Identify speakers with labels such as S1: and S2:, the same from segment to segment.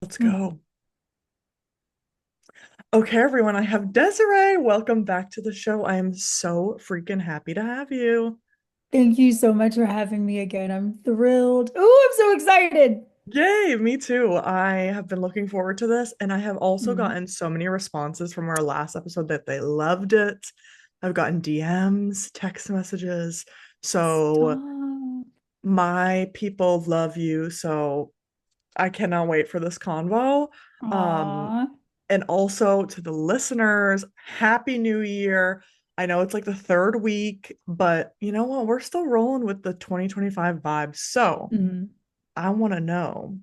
S1: Let's
S2: Mm.
S1: go. Okay, everyone, I have Desiree. Welcome back to the show. I am so freaking happy to have you.
S2: Thank you so much for having me again. I'm thrilled. Oh, I'm so excited.
S1: Yay, me too. I have been looking forward to this, and I have also
S2: Mm.
S1: gotten so many responses from our last episode that they loved it. I've gotten DMs, text messages. So,
S2: Stop.
S1: my people love you. So, I cannot wait for this convo. Um,
S2: Aw.
S1: and also to the listeners, Happy New Year. I know it's like the third week, but you know what? We're still rolling with the 2025 vibes. So
S2: Mm.
S1: I want to know,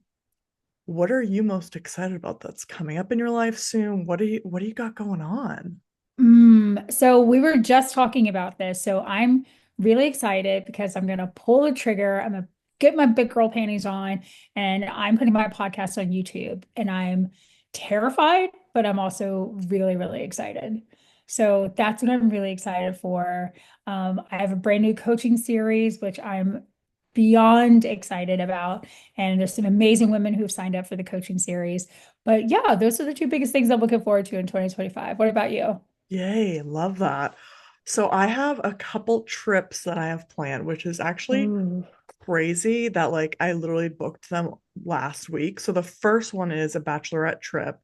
S1: what are you most excited about that's coming up in your life soon? What do you got going on?
S2: So we were just talking about this. So I'm really excited because I'm gonna pull the trigger. I'm gonna get my big girl panties on and I'm putting my podcast on YouTube. And I'm terrified, but I'm also really, really excited. So that's what I'm really excited for. I have a brand new coaching series, which I'm beyond excited about. And there's some amazing women who've signed up for the coaching series. But yeah, those are the two biggest things I'm looking forward to in 2025. What about you?
S1: Yay, love that. So I have a couple trips that I have planned, which is actually
S2: Ooh.
S1: crazy that like I literally booked them last week. So the first one is a bachelorette trip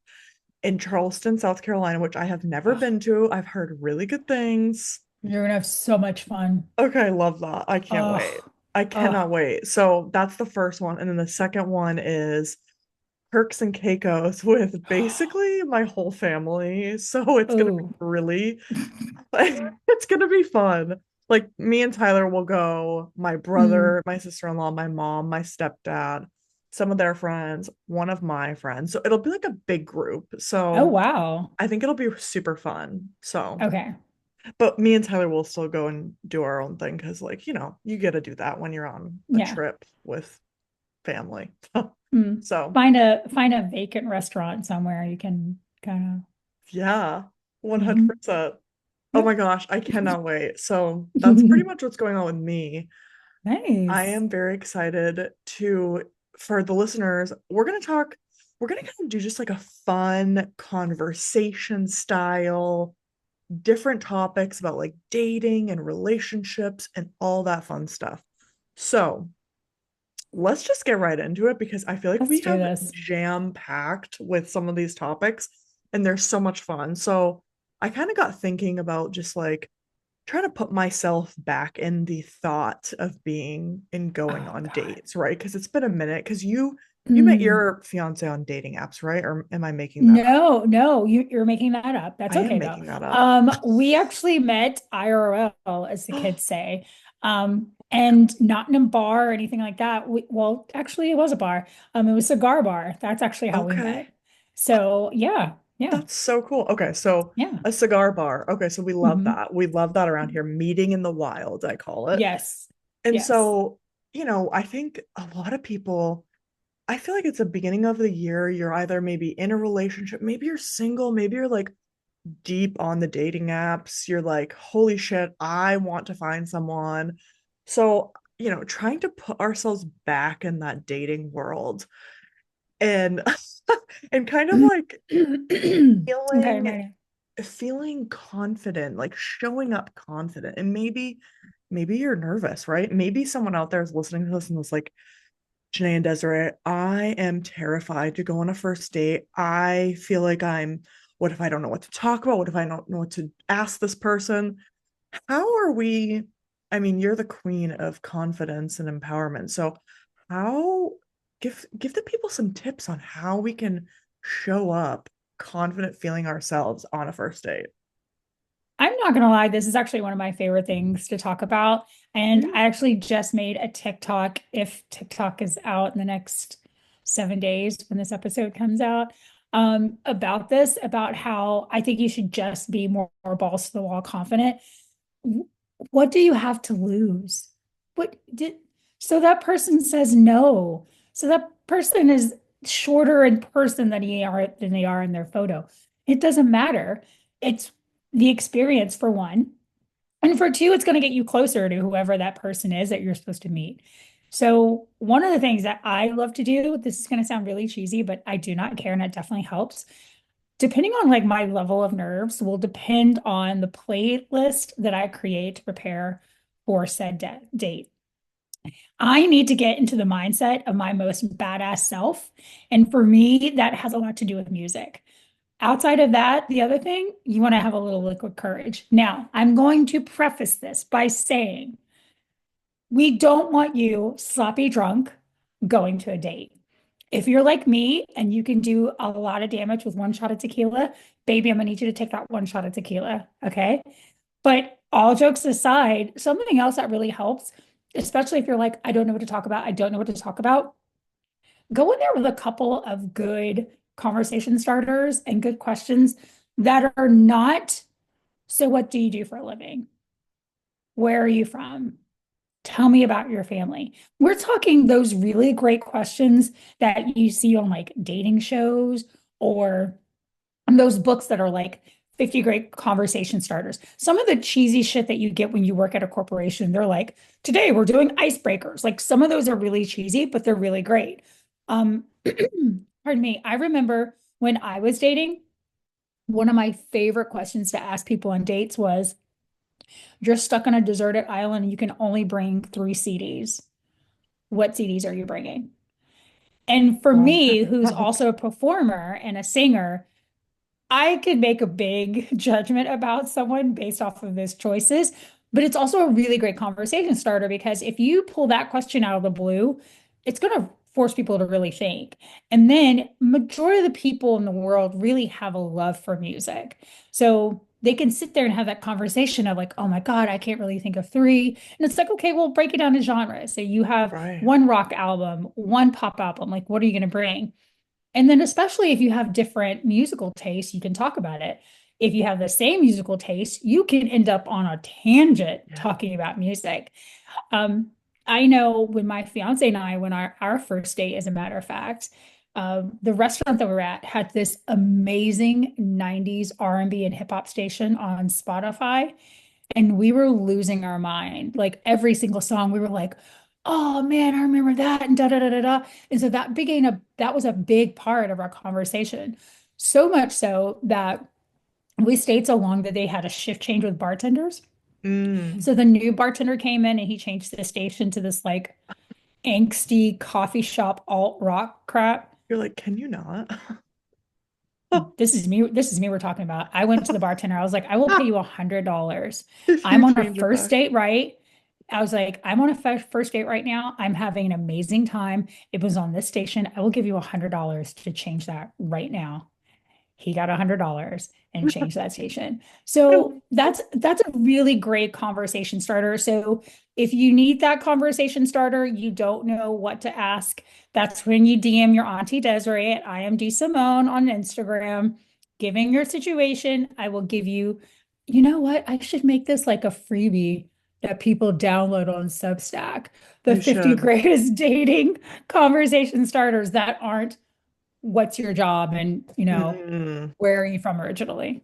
S1: in Charleston, South Carolina, which I have never
S2: Oh,
S1: been to. I've heard really good things.
S2: you're gonna have so much fun.
S1: Okay, I love that. I can't wait.
S2: Oh,
S1: I cannot
S2: oh,
S1: wait. So that's the first one. And then the second one is Turks and Caicos with basically my whole family. So it's gonna be
S2: oh.
S1: really it's gonna be fun. Like me and Tyler will go, my
S2: Mm.
S1: brother, my sister-in-law, my mom, my stepdad, some of their friends, one of my friends. So it'll be like a big group.
S2: Oh,
S1: So
S2: wow.
S1: I think it'll be super fun. So,
S2: Okay.
S1: but me and Tyler will still go and do our own thing because, like, you get to do that when you're on a
S2: Yeah.
S1: trip with family.
S2: Mm.
S1: So,
S2: Find a vacant restaurant somewhere you can kind
S1: yeah,
S2: of. Hmm.
S1: 100%. Oh
S2: Yep.
S1: my gosh, I cannot wait. So, that's pretty much what's going on with me. I
S2: Nice.
S1: am very excited to, for the listeners, we're gonna kind of do just like a fun conversation style, different topics about like dating and relationships and all that fun stuff. So let's just get right into it because I feel like
S2: Let's
S1: we
S2: do
S1: have
S2: this.
S1: jam packed with some of these topics and they're so much fun. So I kind of got thinking about just like trying to put myself back in the thought of being and going
S2: Oh
S1: on
S2: God.
S1: dates, right? Because it's been a minute. Because you met
S2: Mm.
S1: your fiance on dating apps, right? Or am I making that up?
S2: No, no, you're making that up. That's
S1: I am
S2: okay though.
S1: making that up.
S2: We actually met IRL, as the kids say. And not in a bar or anything like that. Well, actually, it was a bar. It was a cigar bar. That's actually how we met.
S1: Okay.
S2: So yeah, yeah,
S1: That's so cool. Okay, so
S2: yeah.
S1: a cigar bar. Okay, so we love
S2: Hmm.
S1: that. We love that around here. Meeting in the wild, I call it.
S2: Yes,
S1: And
S2: yes.
S1: so, I think a lot of people, I feel like it's the beginning of the year. You're either maybe in a relationship, maybe you're single, maybe you're like deep on the dating apps. You're like, holy shit, I want to find someone. So, trying to put ourselves back in that dating world and and kind of like
S2: Okay, I'm
S1: feeling
S2: ready.
S1: feeling confident, like showing up confident. And maybe you're nervous, right? Maybe someone out there is listening to this and is like, Janae and Desiree, I am terrified to go on a first date. I feel like what if I don't know what to talk about? What if I don't know what to ask this person? How are we? I mean, you're the queen of confidence and empowerment. So how give the people some tips on how we can show up confident feeling ourselves on a first date.
S2: I'm not gonna lie, this is actually one of my favorite things to talk about. And
S1: Mm.
S2: I actually just made a TikTok, if TikTok is out in the next 7 days when this episode comes out, about this, about how I think you should just be more balls to the wall confident. What do you have to lose? What did so that person says no. So that person is shorter in person than they are in their photo. It doesn't matter. It's the experience for one. And for two, it's going to get you closer to whoever that person is that you're supposed to meet. So one of the things that I love to do, this is going to sound really cheesy, but I do not care and it definitely helps. Depending on like my level of nerves will depend on the playlist that I create to prepare for said date. I need to get into the mindset of my most badass self. And for me, that has a lot to do with music. Outside of that, the other thing, you want to have a little liquid courage. Now, I'm going to preface this by saying we don't want you sloppy drunk going to a date. If you're like me and you can do a lot of damage with one shot of tequila, baby, I'm gonna need you to take that one shot of tequila. Okay. But all jokes aside, something else that really helps, especially if you're like, I don't know what to talk about, I don't know what to talk about, go in there with a couple of good conversation starters and good questions that are not, so what do you do for a living? Where are you from? Tell me about your family. We're talking those really great questions that you see on like dating shows or those books that are like 50 great conversation starters. Some of the cheesy shit that you get when you work at a corporation, they're like, today we're doing icebreakers. Like some of those are really cheesy, but they're really great. Um, pardon me. I remember when I was dating, one of my favorite questions to ask people on dates was, you're stuck on a deserted island and you can only bring 3 CDs. What CDs are you bringing? And for
S1: Love
S2: me, who's
S1: that.
S2: also a performer and a singer, I could make a big judgment about someone based off of those choices, but it's also a really great conversation starter because if you pull that question out of the blue, it's going to force people to really think. And then majority of the people in the world really have a love for music. So they can sit there and have that conversation of like, oh my God, I can't really think of three. And it's like, okay, well, break it down to genres. So you have
S1: Right.
S2: one rock album, one pop album, like what are you going to bring? And then, especially if you have different musical tastes, you can talk about it. If you have the same musical taste, you can end up on a tangent
S1: Yeah.
S2: talking about music. Um, I know when my fiance and I went our first date, as a matter of fact, the restaurant that we're at had this amazing 90s R&B and hip hop station on Spotify. And we were losing our mind. Like every single song, we were like, oh man, I remember that and da da da da da. And so that was a big part of our conversation. So much so that we stayed so long that they had a shift change with bartenders.
S1: Mm.
S2: So the new bartender came in and he changed the station to this like angsty coffee shop alt rock crap.
S1: You're like, can you not?
S2: This is me we're talking about. I went to the bartender. I was like, I will pay you $100.
S1: If
S2: I'm
S1: you
S2: on a
S1: change it
S2: first
S1: back.
S2: date, right? I was like, I'm on a first date right now. I'm having an amazing time. It was on this station. I will give you $100 to change that right now. He got $100 and changed that station.
S1: I
S2: So
S1: love
S2: that's a really great conversation starter. So if you need that conversation starter, you don't know what to ask. That's when you DM your auntie Desiree at IMD Simone on Instagram, giving your situation. I will give you, you know what? I should make this like a freebie that people download on Substack. The
S1: You
S2: 50
S1: should.
S2: greatest dating conversation starters that aren't what's your job and,
S1: Mm.
S2: where are you from originally?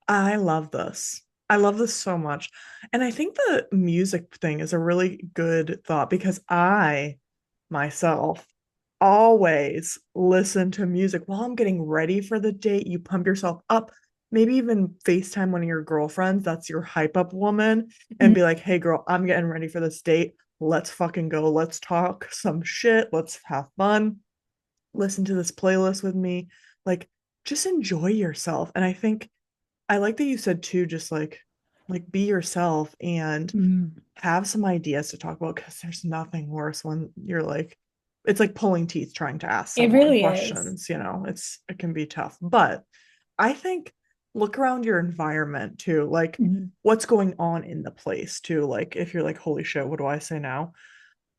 S1: I love this. I love this so much. And I think the music thing is a really good thought because I myself always listen to music while I'm getting ready for the date. You pump yourself up, maybe even FaceTime one of your girlfriends, that's your hype up woman, and
S2: Mm,
S1: be like, hey, girl, I'm getting ready for this date. Let's fucking go. Let's talk some shit. Let's have fun. Listen to this playlist with me. Like, just enjoy yourself. And I think I like that you said too, just like be yourself and
S2: mm.
S1: have some ideas to talk about because there's nothing worse when you're like it's like pulling teeth trying to ask
S2: It
S1: someone
S2: really is.
S1: questions, it can be tough. But I think look around your environment too, like
S2: Mhm.
S1: what's going on in the place too. Like if you're like, holy shit, what do I say now?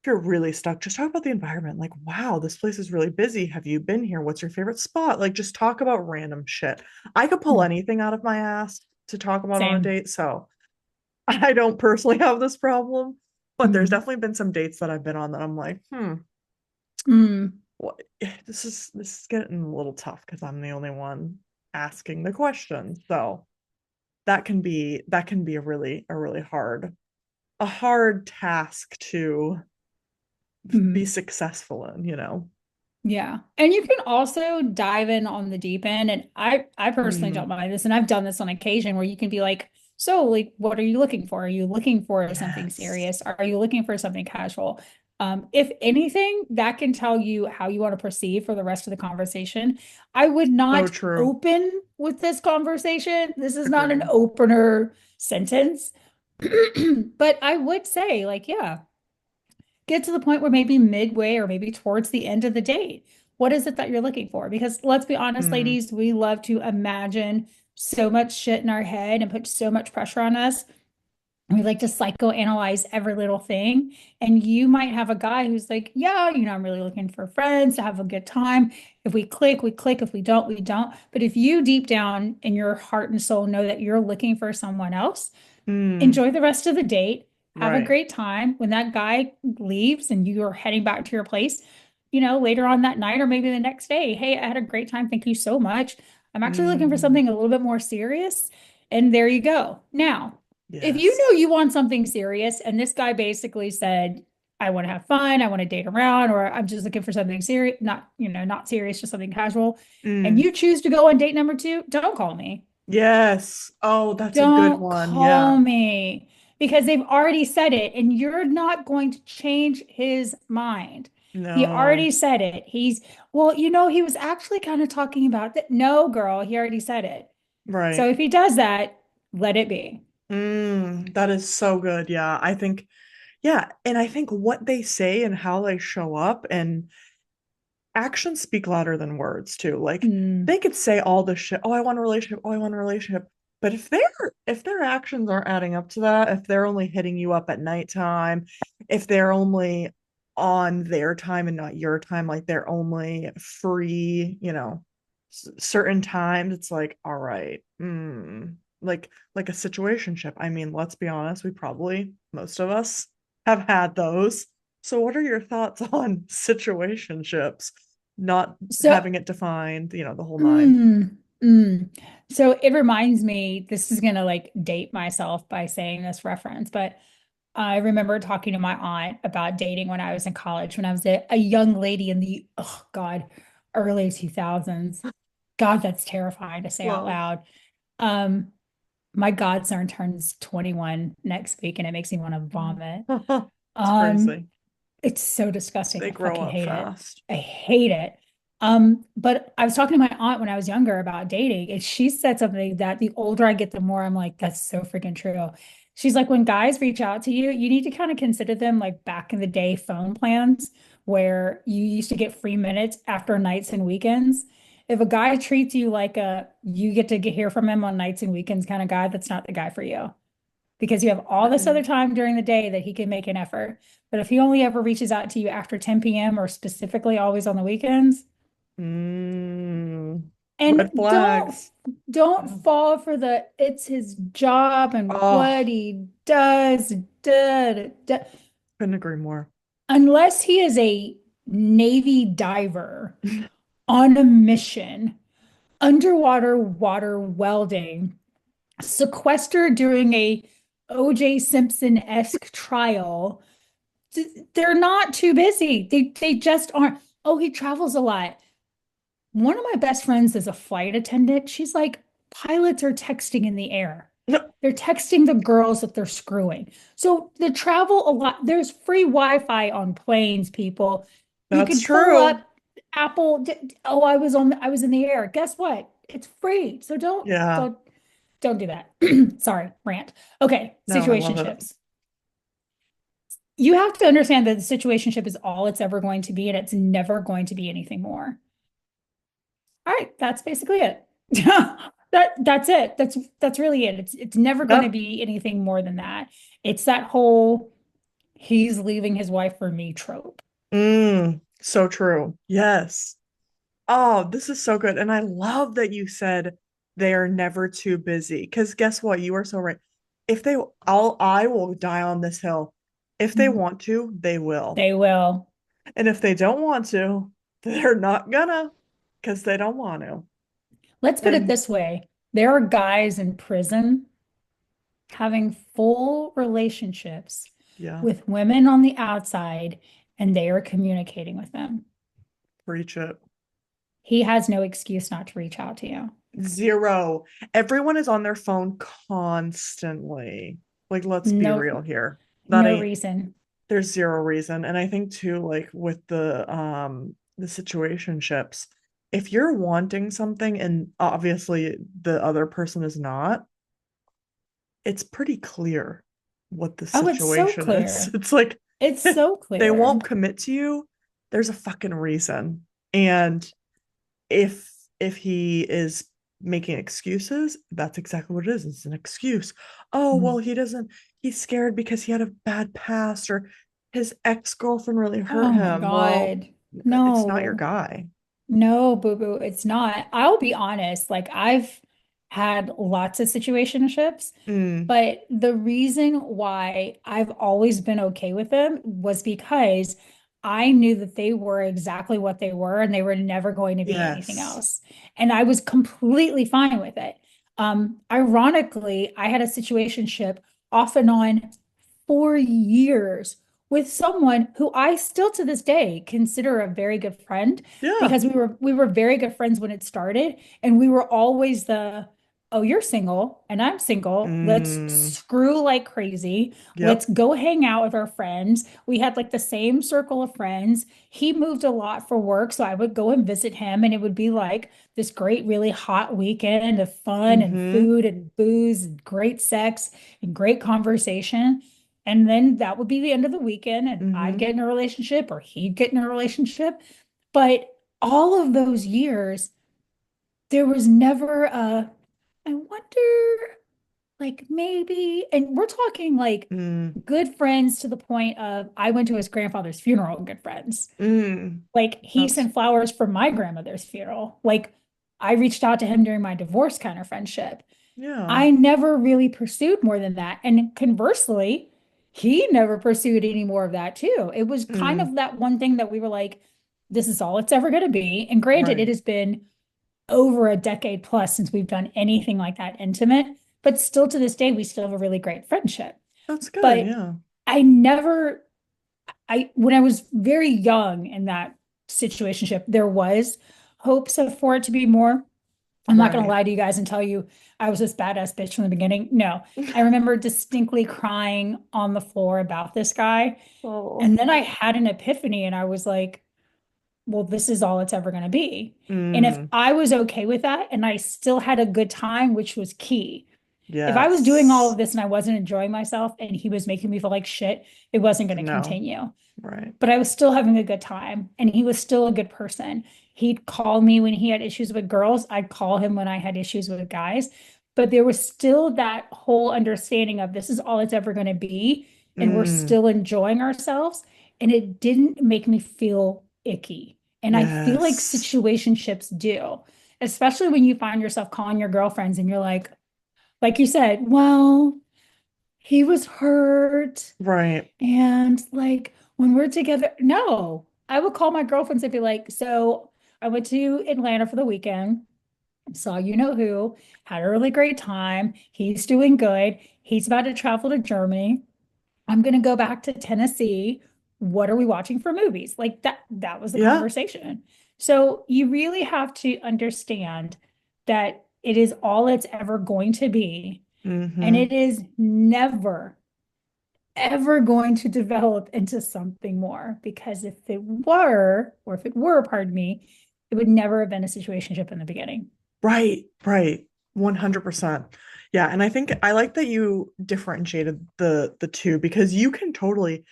S1: If you're really stuck, just talk about the environment. Like, wow, this place is really busy. Have you been here? What's your favorite spot? Like, just talk about random shit. I could pull
S2: Mm.
S1: anything out of my ass to talk about on a
S2: Same.
S1: date. So I don't personally have this problem, but there's
S2: Mm.
S1: definitely been some dates that I've been on that I'm like,
S2: Mm.
S1: what this is getting a little tough because I'm the only one asking the question. So that can be a really hard task to be
S2: Mhm.
S1: successful in, you know?
S2: Yeah. And you can also dive in on the deep end. And I personally don't
S1: Mm,
S2: mind this. And I've done this on occasion where you can be like, so like, what are you looking for? Are you looking for something
S1: yes.
S2: serious? Are you looking for something casual? If anything, that can tell you how you want to proceed for the rest of the conversation. I would
S1: So
S2: not
S1: true.
S2: open with this conversation. This is not an
S1: Agreed.
S2: opener sentence. But I would say, like, yeah, get to the point where maybe midway or maybe towards the end of the date. What is it that you're looking for? Because let's be honest,
S1: Mm,
S2: ladies, we love to imagine so much shit in our head and put so much pressure on us. We like to psychoanalyze every little thing. And you might have a guy who's like, yeah, I'm really looking for friends to have a good time. If we click, we click. If we don't, we don't. But if you deep down in your heart and soul know that you're looking for someone else,
S1: mm,
S2: enjoy the rest of the date, have a
S1: right.
S2: great time. When that guy leaves and you are heading back to your place, later on that night or maybe the next day, hey, I had a great time. Thank you so much. I'm actually looking for
S1: Mm,
S2: something a little bit more serious. And there you go. Now, if you
S1: yes.
S2: know you want something serious and this guy basically said, I want to have fun, I want to date around, or I'm just looking for something serious, not serious, just something casual, and
S1: Mm,
S2: you choose to go on date number two, don't call me.
S1: yes. Oh, that's a good
S2: Don't
S1: one. Yeah.
S2: call me because they've already said it and you're not going to change his mind. He
S1: No.
S2: already said it. He was actually kind of talking about that. No, girl, he already said it. So
S1: Right.
S2: if he does that, let it be.
S1: That is so good. Yeah. Yeah. And I think what they say and how they show up and actions speak louder than words too. Like
S2: Mm,
S1: they could say all the shit, oh, I want a relationship, oh, I want a relationship. But if their actions aren't adding up to that, if they're only hitting you up at nighttime, if they're only on their time and not your time, like they're only free, certain times, it's like, all right, like a situationship. I mean, let's be honest, we probably most of us have had those. So what are your thoughts on situationships? Not
S2: so,
S1: having it defined, the whole nine.
S2: mm, mm. So it reminds me, this is gonna like date myself by saying this reference, but I remember talking to my aunt about dating when I was in college, when I was a young lady in the, oh God, early 2000s. God, that's terrifying to say out
S1: Whoa.
S2: loud. Um, my godson turns 21 next week and it makes me want to vomit.
S1: It's
S2: Um,
S1: crazy.
S2: it's so disgusting.
S1: They
S2: I
S1: grow
S2: fucking
S1: up
S2: hate it.
S1: fast.
S2: I hate it. But I was talking to my aunt when I was younger about dating, and she said something that the older I get, the more I'm like, that's so freaking true. She's like, when guys reach out to you, you need to kind of consider them like back in the day phone plans where you used to get free minutes after nights and weekends. If a guy treats you like you get to hear from him on nights and weekends kind of guy, that's not the guy for you because you have all
S1: That
S2: this other
S1: is.
S2: time during the day that he can make an effort. But if he only ever reaches out to you after 10 p.m. or specifically always on the weekends,
S1: Mm, red
S2: and don't
S1: flags.
S2: don't
S1: Yeah.
S2: fall for the it's his job and what
S1: Oh,
S2: he does, da, da, da.
S1: couldn't agree more.
S2: Unless he is a Navy diver on a mission, underwater water welding, sequestered during a OJ Simpson-esque trial. They're not too busy. They just aren't. Oh, he travels a lot. One of my best friends is a flight attendant. She's like, pilots are texting in the air.
S1: No,
S2: They're texting the girls that they're screwing. So they travel a lot. There's free Wi-Fi on planes, people. You
S1: that's
S2: can pull up
S1: true.
S2: Apple. Oh, I was in the air. Guess what? It's free. So don't
S1: Yeah.
S2: don't don't do that. Sorry, rant. Okay,
S1: No, I love it.
S2: situationships. You have to understand that the situationship is all it's ever going to be, and it's never going to be anything more. All right, that's basically it. That's it. That's really it. It's never going to
S1: Yep.
S2: be anything more than that. It's that whole he's leaving his wife for me trope.
S1: So true. Yes. Oh, this is so good. And I love that you said they are never too busy. Because guess what? You are so right. If they, I will die on this hill. If they want to, they will.
S2: They will.
S1: And if they don't want to, they're not gonna, because they don't want to.
S2: Let's put it
S1: And
S2: this way. There are guys in prison having full relationships
S1: yeah,
S2: with women on the outside, and they are communicating with them.
S1: Preach it.
S2: He has no excuse not to reach out to you.
S1: Zero. Everyone is on their phone constantly. Like, let's be
S2: No,
S1: real here. That
S2: no
S1: ain't,
S2: reason.
S1: there's zero reason. And I think too, like with the situationships, if you're wanting something and obviously the other person is not, it's pretty clear what the
S2: Oh, it's so
S1: situation is.
S2: clear.
S1: It's like
S2: It's so
S1: they
S2: clear.
S1: won't commit to you. There's a fucking reason. And if if he is making excuses, that's exactly what it is. It's an excuse. Oh, well,
S2: Mm.
S1: he doesn't, he's scared because he had a bad past or his ex-girlfriend really hurt
S2: Oh my
S1: him. Well,
S2: God.
S1: it's not your
S2: No.
S1: guy.
S2: No, boo boo, it's not. I'll be honest, like I've had lots of situationships,
S1: Mm,
S2: but the reason why I've always been okay with them was because I knew that they were exactly what they were and they were never going to be anything
S1: yes.
S2: else. And I was completely fine with it. Ironically, I had a situationship off and on for years with someone who I still to this day consider a very good friend
S1: Yeah.
S2: because we were very good friends when it started and we were always the oh you're single and I'm single, let's
S1: Mm,
S2: screw like crazy, let's
S1: yep.
S2: go hang out with our friends. We had like the same circle of friends. He moved a lot for work, so I would go and visit him and it would be like this great really hot weekend of fun and
S1: Mm-hmm.
S2: food and booze and great sex and great conversation. And then that would be the end of the weekend, and I'd
S1: Mm-hmm.
S2: get in a relationship or he'd get in a relationship. But all of those years, there was never a, I wonder, like maybe, and we're talking like
S1: Mm,
S2: good friends to the point of I went to his grandfather's funeral, good friends.
S1: mm.
S2: Like he
S1: That's,
S2: sent flowers for my grandmother's funeral. Like I reached out to him during my divorce kind of friendship.
S1: yeah.
S2: I never really pursued more than that. And conversely, he never pursued any more of that too. It was kind
S1: Mm,
S2: of that one thing that we were like, this is all it's ever going to be. And granted, it
S1: right.
S2: has been over a decade plus since we've done anything like that intimate, but still to this day, we still have a really great friendship.
S1: That's good.
S2: But
S1: Yeah.
S2: I never, when I was very young in that situationship, there was hopes of for it to be more. I'm not going to
S1: Right.
S2: lie to you guys and tell you I was this badass bitch from the beginning. No, I remember distinctly crying on the floor about this guy.
S1: Oh.
S2: And then I had an epiphany and I was like, well, this is all it's ever going to be. And if
S1: Mm,
S2: I was okay with that and I still had a good time, which was key, if I was doing all
S1: yes.
S2: of this and I wasn't enjoying myself and he was making me feel like shit, it wasn't going to
S1: No.
S2: continue,
S1: Right.
S2: but I was still having a good time and he was still a good person. He'd call me when he had issues with girls. I'd call him when I had issues with guys. But there was still that whole understanding of this is all it's ever going to be. And we're
S1: Mm,
S2: still enjoying ourselves. And it didn't make me feel icky. And I feel like
S1: yes.
S2: situationships do, especially when you find yourself calling your girlfriends and you're like you said, well, he was hurt.
S1: Right.
S2: And like when we're together, no, I would call my girlfriends and be like, so I went to Atlanta for the weekend, saw you know who, had a really great time. He's doing good. He's about to travel to Germany. I'm gonna go back to Tennessee. What are we watching for movies? Like that was the
S1: Yeah.
S2: conversation. So you really have to understand that it is all it's ever going to be. And
S1: Mm-hmm.
S2: it is never ever going to develop into something more because if it were, or if it were, pardon me, it would never have been a situationship in the beginning.
S1: Right. Right. 100%. Yeah. And I think I like that you differentiated the two because you can totally,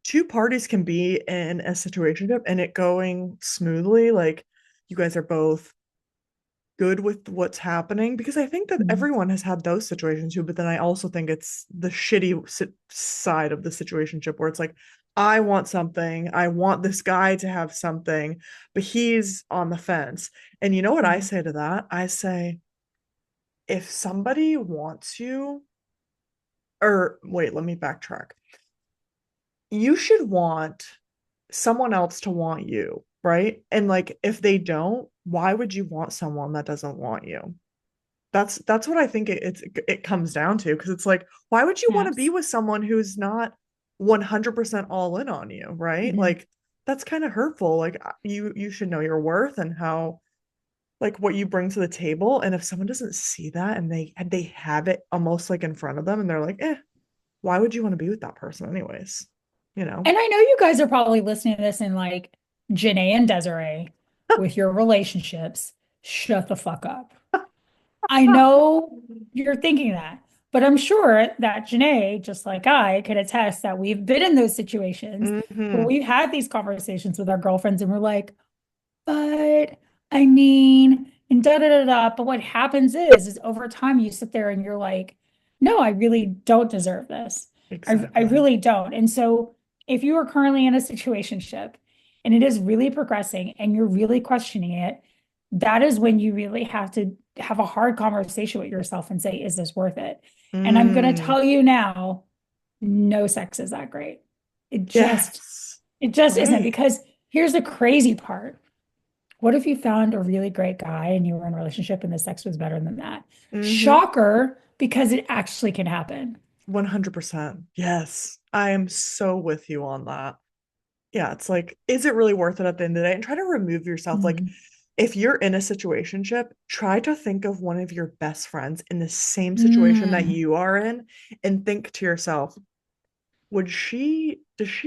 S1: two parties can be in a situationship and it going smoothly. Like you guys are both good with what's happening because I think that
S2: Mhm.
S1: everyone has had those situations too. But then I also think it's the shitty side of the situationship where it's like, I want something, I want this guy to have something, but he's on the fence. And you know what I
S2: Mhm.
S1: say to that? I say, if somebody wants you, or wait, let me backtrack. You should want someone else to want you, right? And like, if they don't, why would you want someone that doesn't want you? That's what I think it comes down to because it's like why would you want to be
S2: Yes.
S1: with someone who's not 100% all in on you, right?
S2: Mhm.
S1: Like that's kind of hurtful. Like you should know your worth and how like what you bring to the table. And if someone doesn't see that and they have it almost like in front of them and they're like, why would you want to be with that person anyways? You know?
S2: And I know you guys are probably listening to this and like, Janae and Desiree, with your relationships, shut the fuck up. I know you're thinking that, but I'm sure that Janae, just like I, can attest that we've been in those situations where
S1: Hmm.
S2: we've had these conversations with our girlfriends and we're like, but I mean, and da da da da. But what happens is over time you sit there and you're like, no, I really don't deserve this. I
S1: Exactly.
S2: really don't. And so if you are currently in a situationship and it is really progressing and you're really questioning it, that is when you really have to have a hard conversation with yourself and say, is this worth it? And I'm going to
S1: Mm,
S2: tell you now, no sex is that great. It just,
S1: yes.
S2: it just isn't,
S1: Right.
S2: because here's the crazy part. What if you found a really great guy and you were in a relationship and the sex was better than that?
S1: Hmm.
S2: Shocker, because it actually can happen.
S1: 100%. Yes. I am so with you on that. Yeah, it's like, is it really worth it at the end of the day? And try to remove yourself. Like,
S2: Mm.
S1: if you're in a situationship, try to think of one of your best friends in the same situation that
S2: Mm.
S1: you are in and think to yourself, does she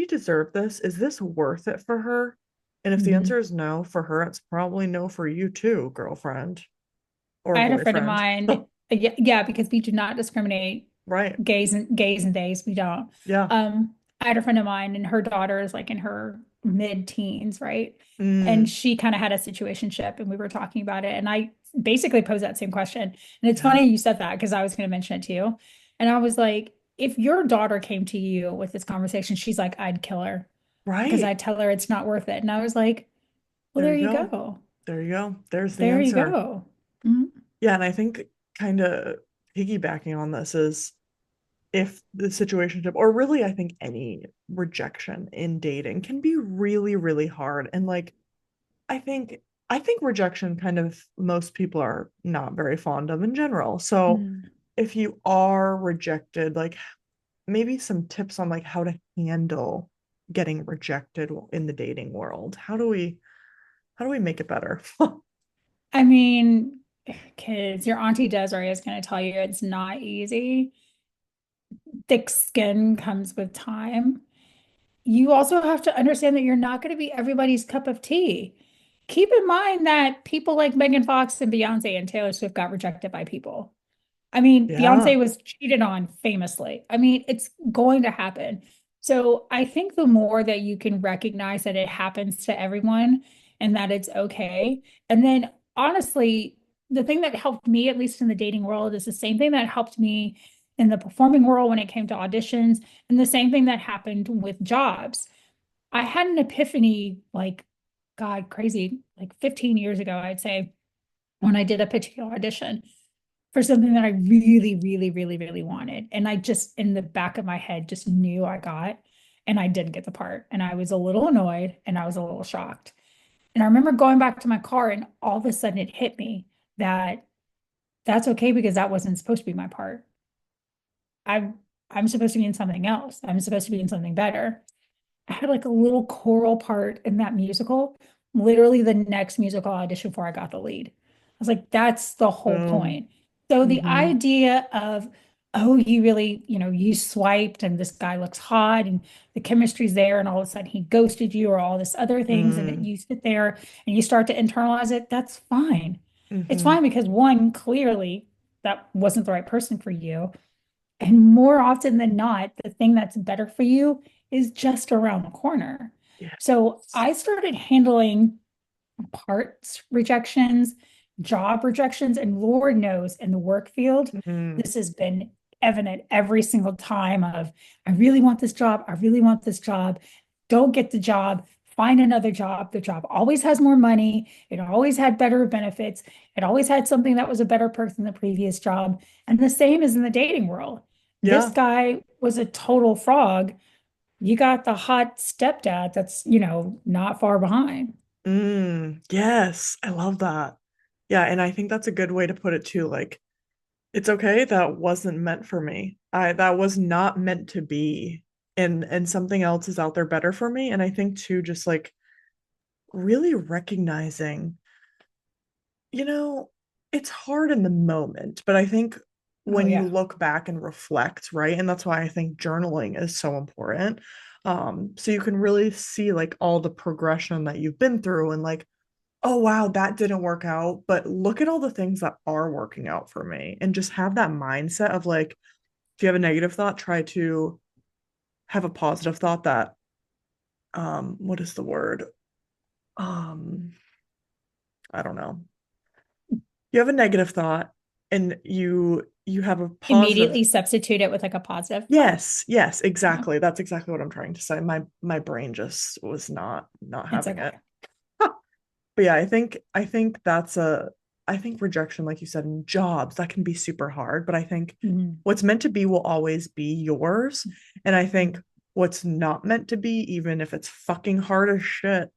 S1: deserve this? Is this worth it for her? And if the answer
S2: Mhm.
S1: is no for her, it's probably no for you too, girlfriend or
S2: I had a friend of
S1: boyfriend.
S2: mine, yeah, because we do not discriminate
S1: Right.
S2: gays and days. We don't.
S1: Yeah.
S2: I had a friend of mine and her daughter is like in her mid-teens, right? And
S1: Mm,
S2: she kind of had a situationship and we were talking about it. And I basically posed that same question. And it's
S1: yeah.
S2: funny you said that because I was going to mention it to you. And I was like, if your daughter came to you with this conversation, she's like, I'd kill her because
S1: Right.
S2: I'd tell her it's not worth it. And I was like, well,
S1: There
S2: there
S1: you
S2: you
S1: go.
S2: go.
S1: There you go. There's the
S2: There you
S1: answer.
S2: go. Mhm.
S1: Yeah, and I think kind of piggybacking on this is if the situationship, or really I think any rejection in dating can be really, really hard. And like I think I think rejection kind of most people are not very fond of in general. So
S2: Mm.
S1: if you are rejected, like maybe some tips on like how to handle getting rejected in the dating world. How do we make it better?
S2: I mean, kids, your auntie Desiree is going to tell you it's not easy. Thick skin comes with time. You also have to understand that you're not going to be everybody's cup of tea. Keep in mind that people like Megan Fox and Beyonce and Taylor Swift got rejected by people. I mean,
S1: Yeah.
S2: Beyonce was cheated on famously. I mean, it's going to happen. So I think the more that you can recognize that it happens to everyone and that it's okay. And then honestly, the thing that helped me, at least in the dating world, is the same thing that helped me in the performing world when it came to auditions, and the same thing that happened with jobs. I had an epiphany, like, God, crazy, like 15 years ago, I'd say, when I did a particular audition for something that I really, really, really, really wanted. And I just, in the back of my head, just knew I got, and I didn't get the part. And I was a little annoyed and I was a little shocked. And I remember going back to my car and all of a sudden it hit me that that's okay because that wasn't supposed to be my part. I I'm supposed to be in something else. I'm supposed to be in something better. I had like a little choral part in that musical, literally the next musical audition before I got the lead. I was like, that's the whole
S1: Boom.
S2: point. So the
S1: Hmm.
S2: idea of, oh, you really, you swiped and this guy looks hot and the chemistry's there and all of a sudden he ghosted you or all this other things and
S1: Mm,
S2: you sit there and you start to internalize it, that's fine. It's
S1: hmm.
S2: fine because one, clearly that wasn't the right person for you. And more often than not, the thing that's better for you is just around the corner.
S1: Yeah.
S2: So I started handling parts rejections, job rejections, and Lord knows in the work field,
S1: Hmm.
S2: this has been evident every single time of, I really want this job. I really want this job. Don't get the job. Find another job. The job always has more money. It always had better benefits. It always had something that was a better perk than the previous job. And the same is in the dating world. This
S1: Yeah.
S2: guy was a total frog. You got the hot stepdad that's, not far behind.
S1: Yes. I love that. Yeah, and I think that's a good way to put it too. Like, it's okay, that wasn't meant for me. I that was not meant to be. and something else is out there better for me. And I think too, just like really recognizing, you know, it's hard in the moment, but I think
S2: Oh
S1: when you
S2: yeah.
S1: look back and reflect, right? And that's why I think journaling is so important. So you can really see like all the progression that you've been through and like, oh wow, that didn't work out, but look at all the things that are working out for me and just have that mindset of like, if you have a negative thought, try to have a positive thought that what is the word? Um, I don't know. You have a negative thought and you have a positive.
S2: Immediately substitute it with like a positive thought.
S1: Yes,
S2: Yeah,
S1: exactly. That's exactly what I'm trying to say. My brain just was not
S2: it's
S1: having it.
S2: okay.
S1: But yeah, I think that's a I think rejection, like you said, in jobs, that can be super hard. But I think
S2: Mhm.
S1: what's meant to be will always be yours. And I think
S2: Mhm.
S1: what's not meant to be, even if it's fucking hard as shit,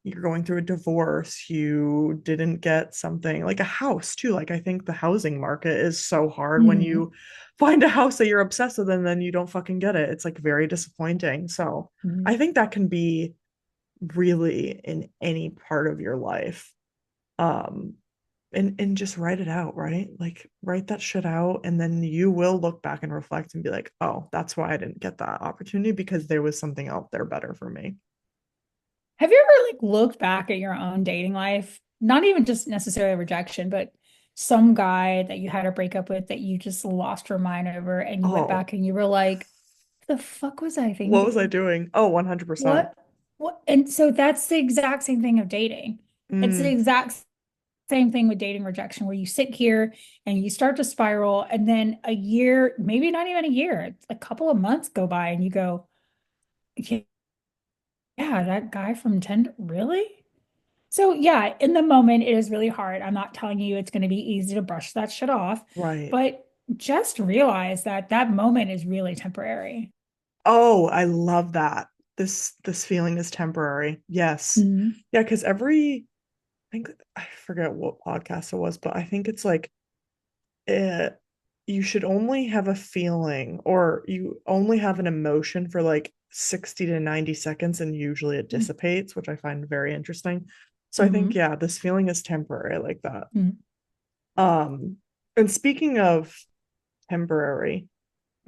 S1: you're going through a divorce, you didn't get something like a house too. Like I think the housing market is so hard when
S2: Mhm.
S1: you find a house that you're obsessed with and then you don't fucking get it. It's like very disappointing. So
S2: Mhm.
S1: I think that can be really in any part of your life. Um and just write it out, right? Like write that shit out and then you will look back and reflect and be like, "Oh, that's why I didn't get that opportunity because there was something out there better for me."
S2: Have you ever like looked back at your own dating life? Not even just necessarily rejection, but some guy that you had a breakup with that you just lost your mind over and you went
S1: Oh,
S2: back and you were like, the fuck was I
S1: what was I
S2: thinking?
S1: doing? Oh, 100%.
S2: What? What? And so that's the exact same thing of dating. It's the
S1: Mm,
S2: exact same thing with dating rejection, where you sit here and you start to spiral, and then a year, maybe not even a year, a couple of months go by, and you go, yeah, that guy from Tinder, really? So, yeah, in the moment, it is really hard. I'm not telling you it's going to be easy to brush that shit off,
S1: right.
S2: but just realize that that moment is really temporary.
S1: Oh, I love that. This feeling is temporary. Yes.
S2: Mhm.
S1: Yeah, because I think I forget what podcast it was, but I think it's like it you should only have a feeling or you only have an emotion for like 60 to 90 seconds and usually it dissipates, which I find very interesting. So I think
S2: Mhm.
S1: yeah, this feeling is temporary like that.
S2: Mhm.
S1: Um and speaking of temporary,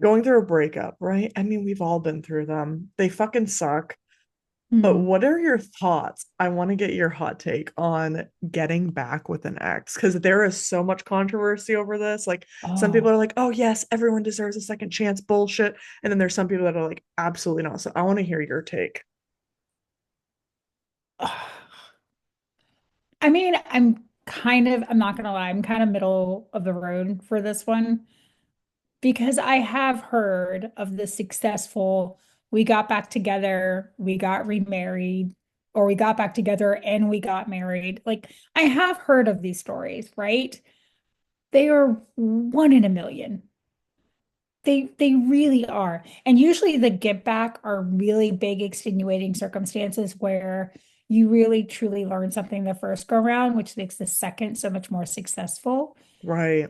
S1: going through a breakup, right? I mean, we've all been through them. They fucking suck. But
S2: Mhm.
S1: what are your thoughts? I want to get your hot take on getting back with an ex because there is so much controversy over this. Like, some people are
S2: Oh.
S1: like, oh, yes, everyone deserves a second chance, bullshit. And then there's some people that are like, absolutely not. So I want to hear your take.
S2: I mean, I'm not gonna lie, I'm kind of middle of the road for this one because I have heard of the successful, we got back together, we got remarried, or we got back together and we got married. Like, I have heard of these stories, right? They are one in a million. They really are. And usually the get back are really big extenuating circumstances where you really truly learn something the first go round, which makes the second so much more successful.
S1: Right.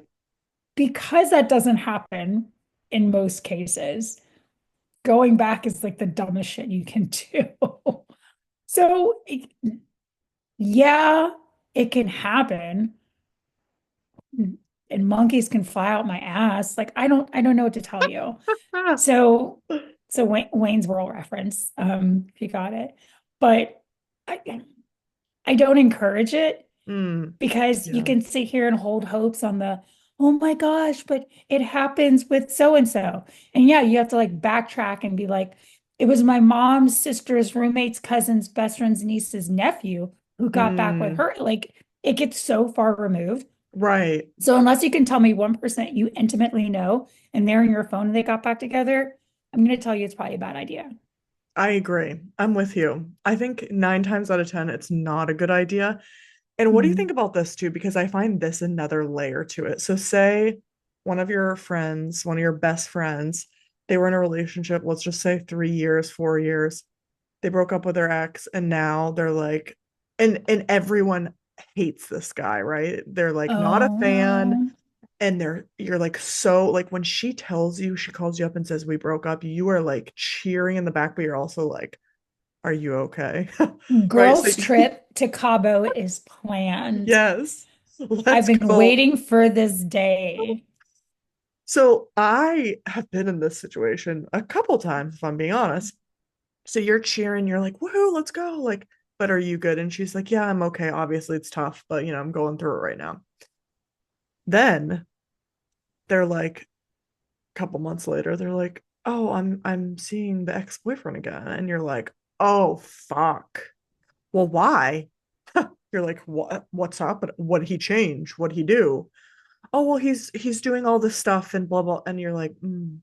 S2: Because that doesn't happen in most cases, going back is like the dumbest shit you can do. So, yeah, it can happen. And monkeys can fly out my ass. Like I don't know what to tell you.
S1: Ah,
S2: So, so Wayne's World reference, if you got it. But I don't encourage it because you
S1: yeah.
S2: can sit here and hold hopes on the, oh my gosh, but it happens with so and so. And yeah, you have to like backtrack and be like, it was my mom's sister's roommate's cousin's best friend's niece's nephew who got back with
S1: Mm,
S2: her. Like it gets so far removed.
S1: right.
S2: So unless you can tell me one person you intimately know and they're in your phone and they got back together, I'm going to tell you it's probably a bad idea.
S1: I agree. I'm with you. I think 9 times out of 10, it's not a good idea. And what do you think
S2: Mhm.
S1: about this too? Because I find this another layer to it. So, say one of your friends, one of your best friends, they were in a relationship, let's just say 3 years, 4 years. They broke up with their ex, and now they're like, and everyone hates this guy, right? They're like not a
S2: Oh
S1: fan.
S2: no.
S1: and you're like, so like when she tells you, she calls you up and says we broke up, you are like cheering in the back, but you're also like, are you okay? Right. So
S2: Girls' trip to Cabo is planned.
S1: yes,
S2: I've
S1: let's
S2: been
S1: go.
S2: waiting for this day.
S1: So I have been in this situation a couple times, if I'm being honest. So you're cheering, you're like, woohoo, let's go. Like, but are you good? And she's like, yeah, I'm okay. Obviously, it's tough, but I'm going through it right now. Then they're like, a couple months later, they're like, oh, I'm seeing the ex-boyfriend again. And you're like, oh fuck. Well, why? You're like, what's up? What did he change? What did he do? Oh, well, he's doing all this stuff and blah blah. And you're like, mm.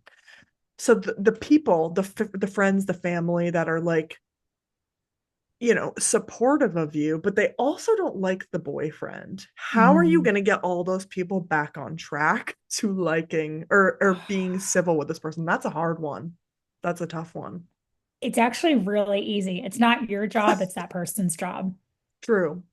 S1: So the people, the friends, the family that are like, supportive of you, but they also don't like the boyfriend. How are you
S2: Mm.
S1: going to get all those people back on track to liking or being civil with this person? That's a hard one. That's a tough one.
S2: It's actually really easy. It's not your job, it's that person's job.
S1: True.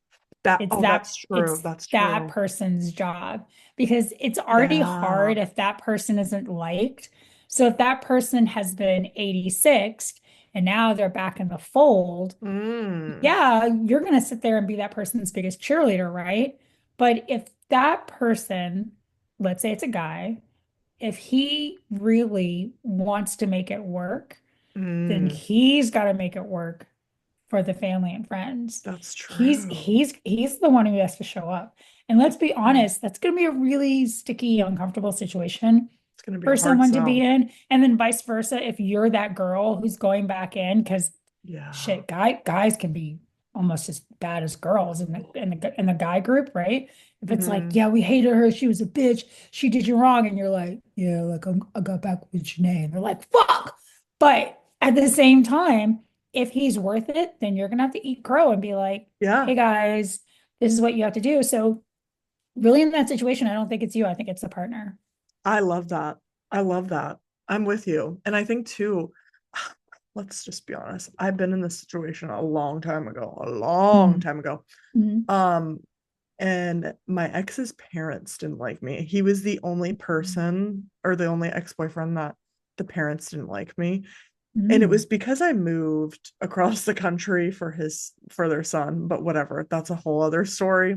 S1: That's true.
S2: It's
S1: That's
S2: that
S1: true.
S2: person's job because it's already
S1: Yeah.
S2: hard if that person isn't liked. So if that person has been 86 and now they're back in the fold,
S1: Mm.
S2: yeah, you're going to sit there and be that person's biggest cheerleader, right? But if that person, let's say it's a guy, if he really wants to make it work, then
S1: Mm.
S2: he's got to make it work for the family and friends.
S1: That's
S2: He's
S1: true.
S2: he's he's the one who has to show up. And let's be
S1: Yeah.
S2: honest, that's going to be a really sticky, uncomfortable situation
S1: It's going to be a
S2: for
S1: hard
S2: someone to be
S1: sell.
S2: in. And then vice versa, if you're that girl who's going back in, because
S1: Yeah.
S2: shit, guys can be almost as bad as girls in the guy group, right? If it's like,
S1: Hmm.
S2: yeah, we hated her, she was a bitch, she did you wrong, and you're like, yeah, like I got back with Janae, and they're like, fuck. But at the same time, if he's worth it, then you're gonna have to eat crow and be like,
S1: Yeah.
S2: hey guys, this is what you have to do. So really in that situation, I don't think it's you, I think it's the partner.
S1: I love that. I love that. I'm with you. And I think too, let's just be honest. I've been in this situation a long time ago, a long
S2: Mm,
S1: time ago.
S2: mm,
S1: Um, and my ex's parents didn't like me. He was the only person or the only ex-boyfriend that the parents didn't like me. And it was
S2: mm.
S1: because I moved across the country for their son, but whatever. That's a whole other story.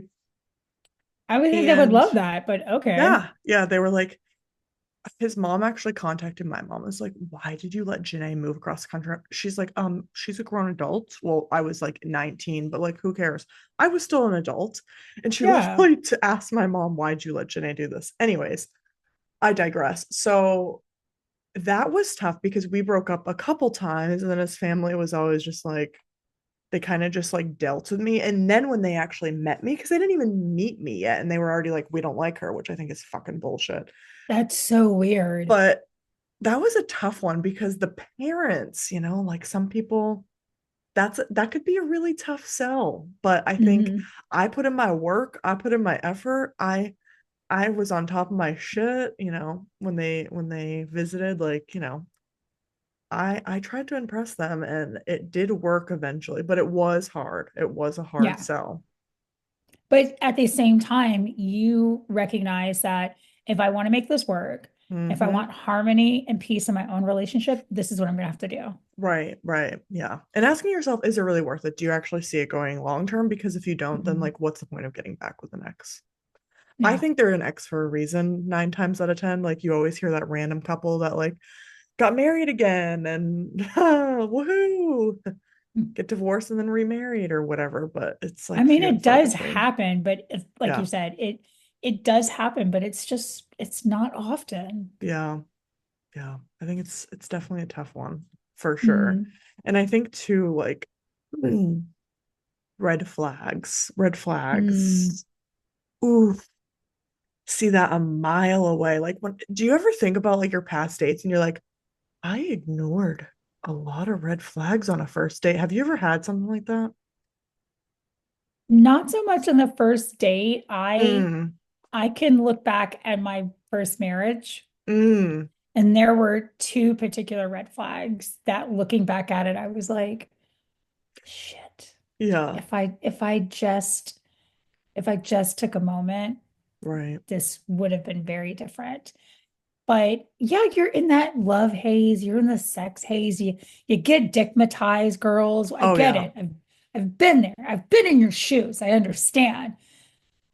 S2: I would think they would
S1: And
S2: love that, but okay.
S1: yeah, yeah, they were like, his mom actually contacted my mom. Was like, why did you let Janae move across the country? She's like, she's a grown adult. Well, I was like 19, but like, who cares? I was still an adult. And she
S2: Yeah.
S1: literally to ask my mom, why'd you let Janae do this? Anyways, I digress. So that was tough because we broke up a couple times, and then his family was always just like, they kind of just like dealt with me. And then when they actually met me, because they didn't even meet me yet, and they were already like, we don't like her, which I think is fucking bullshit.
S2: That's so weird.
S1: But that was a tough one because the parents, like some people, that could be a really tough sell. But I think
S2: Hmm.
S1: I put in my work, I put in my effort. I was on top of my shit, when they visited, like, I tried to impress them and it did work eventually, but it was hard. It was a hard
S2: Yeah.
S1: sell.
S2: But at the same time, you recognize that if I want to make this work, if I
S1: Mm-hmm.
S2: want harmony and peace in my own relationship, this is what I'm gonna have to do.
S1: Right, right. Yeah. And asking yourself, is it really worth it? Do you actually see it going long term? Because if you don't, then
S2: Mhm.
S1: like what's the point of getting back with an ex? I
S2: Yeah.
S1: think they're an ex for a reason, 9 times out of 10. Like you always hear that random couple that like got married again and woohoo, get divorced and then remarried or whatever. But it's
S2: I
S1: like
S2: mean,
S1: few and
S2: it
S1: far
S2: does
S1: between.
S2: happen, but like you
S1: Yeah.
S2: said, it does happen, but it's not often.
S1: Yeah. Yeah. I think it's definitely a tough one for sure.
S2: Mm,
S1: And I think too, like red flags, red
S2: mm.
S1: flags. Ooh, see that a mile away. Like do you ever think about like your past dates and you're like, I ignored a lot of red flags on a first date. Have you ever had something like that?
S2: Not so much on the first date.
S1: Mm,
S2: I can look back at my first marriage.
S1: mm,
S2: And there were two particular red flags that looking back at it, I was like, shit.
S1: yeah.
S2: If I just took a moment.
S1: Right.
S2: this would have been very different. But yeah, you're in that love haze, you're in the sex haze. You get dickmatized, girls. I
S1: Oh
S2: get
S1: yeah.
S2: it. I've been there. I've been in your shoes. I understand.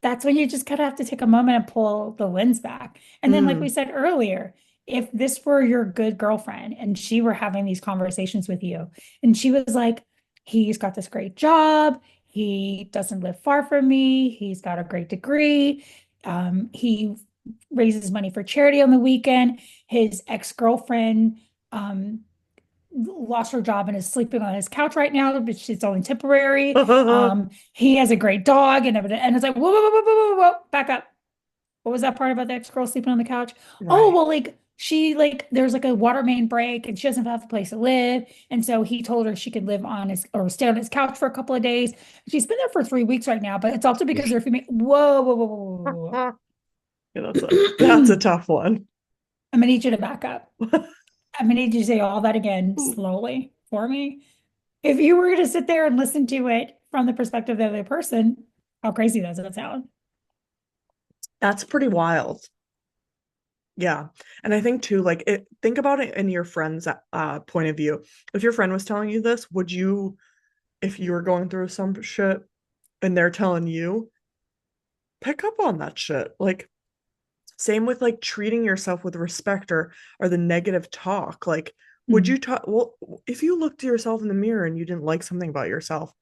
S2: That's when you just kind of have to take a moment and pull the lens back. And then, like we
S1: Mm.
S2: said earlier, if this were your good girlfriend and she were having these conversations with you, and she was like, he's got this great job, he doesn't live far from me, he's got a great degree, he raises money for charity on the weekend, his ex-girlfriend lost her job and is sleeping on his couch right now, but she's only temporary. He has a great dog and it's like, whoa, whoa, whoa, whoa, whoa, whoa, back up. What was that part about the ex-girl sleeping on the couch? Oh,
S1: Right.
S2: well, like she like there's like a water main break and she doesn't have a place to live. And so he told her she could live on his or stay on his couch for a couple of days. She's been there for 3 weeks right now, but it's also because they're female. Whoa, whoa, whoa, whoa,
S1: Yeah, that's a
S2: whoa.
S1: tough one.
S2: I'm gonna need you to back up. I'm gonna need you to say all that again slowly for me. If you were to sit there and listen to it from the perspective of the other person, how crazy does that sound?
S1: That's pretty wild. Yeah. And I think too, like think about it in your friend's point of view. If your friend was telling you this, would you, if you were going through some shit and they're telling you, pick up on that shit. Like same with like treating yourself with respect or the negative talk. Like, would you
S2: Mhm.
S1: talk well, if you looked at yourself in the mirror and you didn't like something about yourself,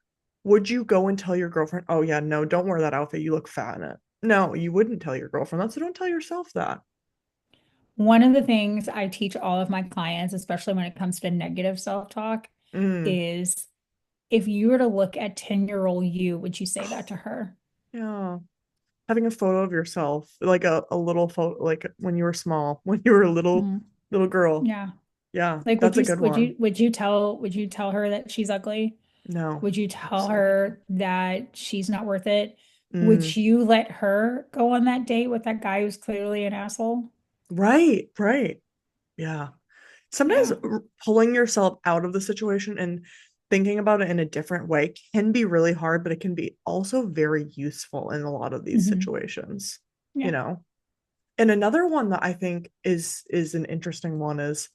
S1: would you go and tell your girlfriend, oh yeah, no, don't wear that outfit, you look fat in it? No, you wouldn't tell your girlfriend that, so don't tell yourself that.
S2: One of the things I teach all of my clients, especially when it comes to negative self-talk,
S1: Mm.
S2: is if you were to look at 10-year-old you, would you say that to her?
S1: Yeah. Having a photo of yourself, like a little photo, like when you were small, when you were a
S2: Mm,
S1: little girl.
S2: yeah.
S1: Yeah,
S2: Like
S1: that's a good one.
S2: would you tell her that she's ugly?
S1: No,
S2: Would you tell
S1: absolutely not.
S2: her that she's not worth it? Would
S1: Mm.
S2: you let her go on that date with that guy who's clearly an asshole?
S1: Right, right. Yeah. Sometimes
S2: Yeah.
S1: pulling yourself out of the situation and thinking about it in a different way can be really hard, but it can be also very useful in a lot of these
S2: Hmm.
S1: situations, you
S2: Yeah.
S1: know. And another one that I think is an interesting one is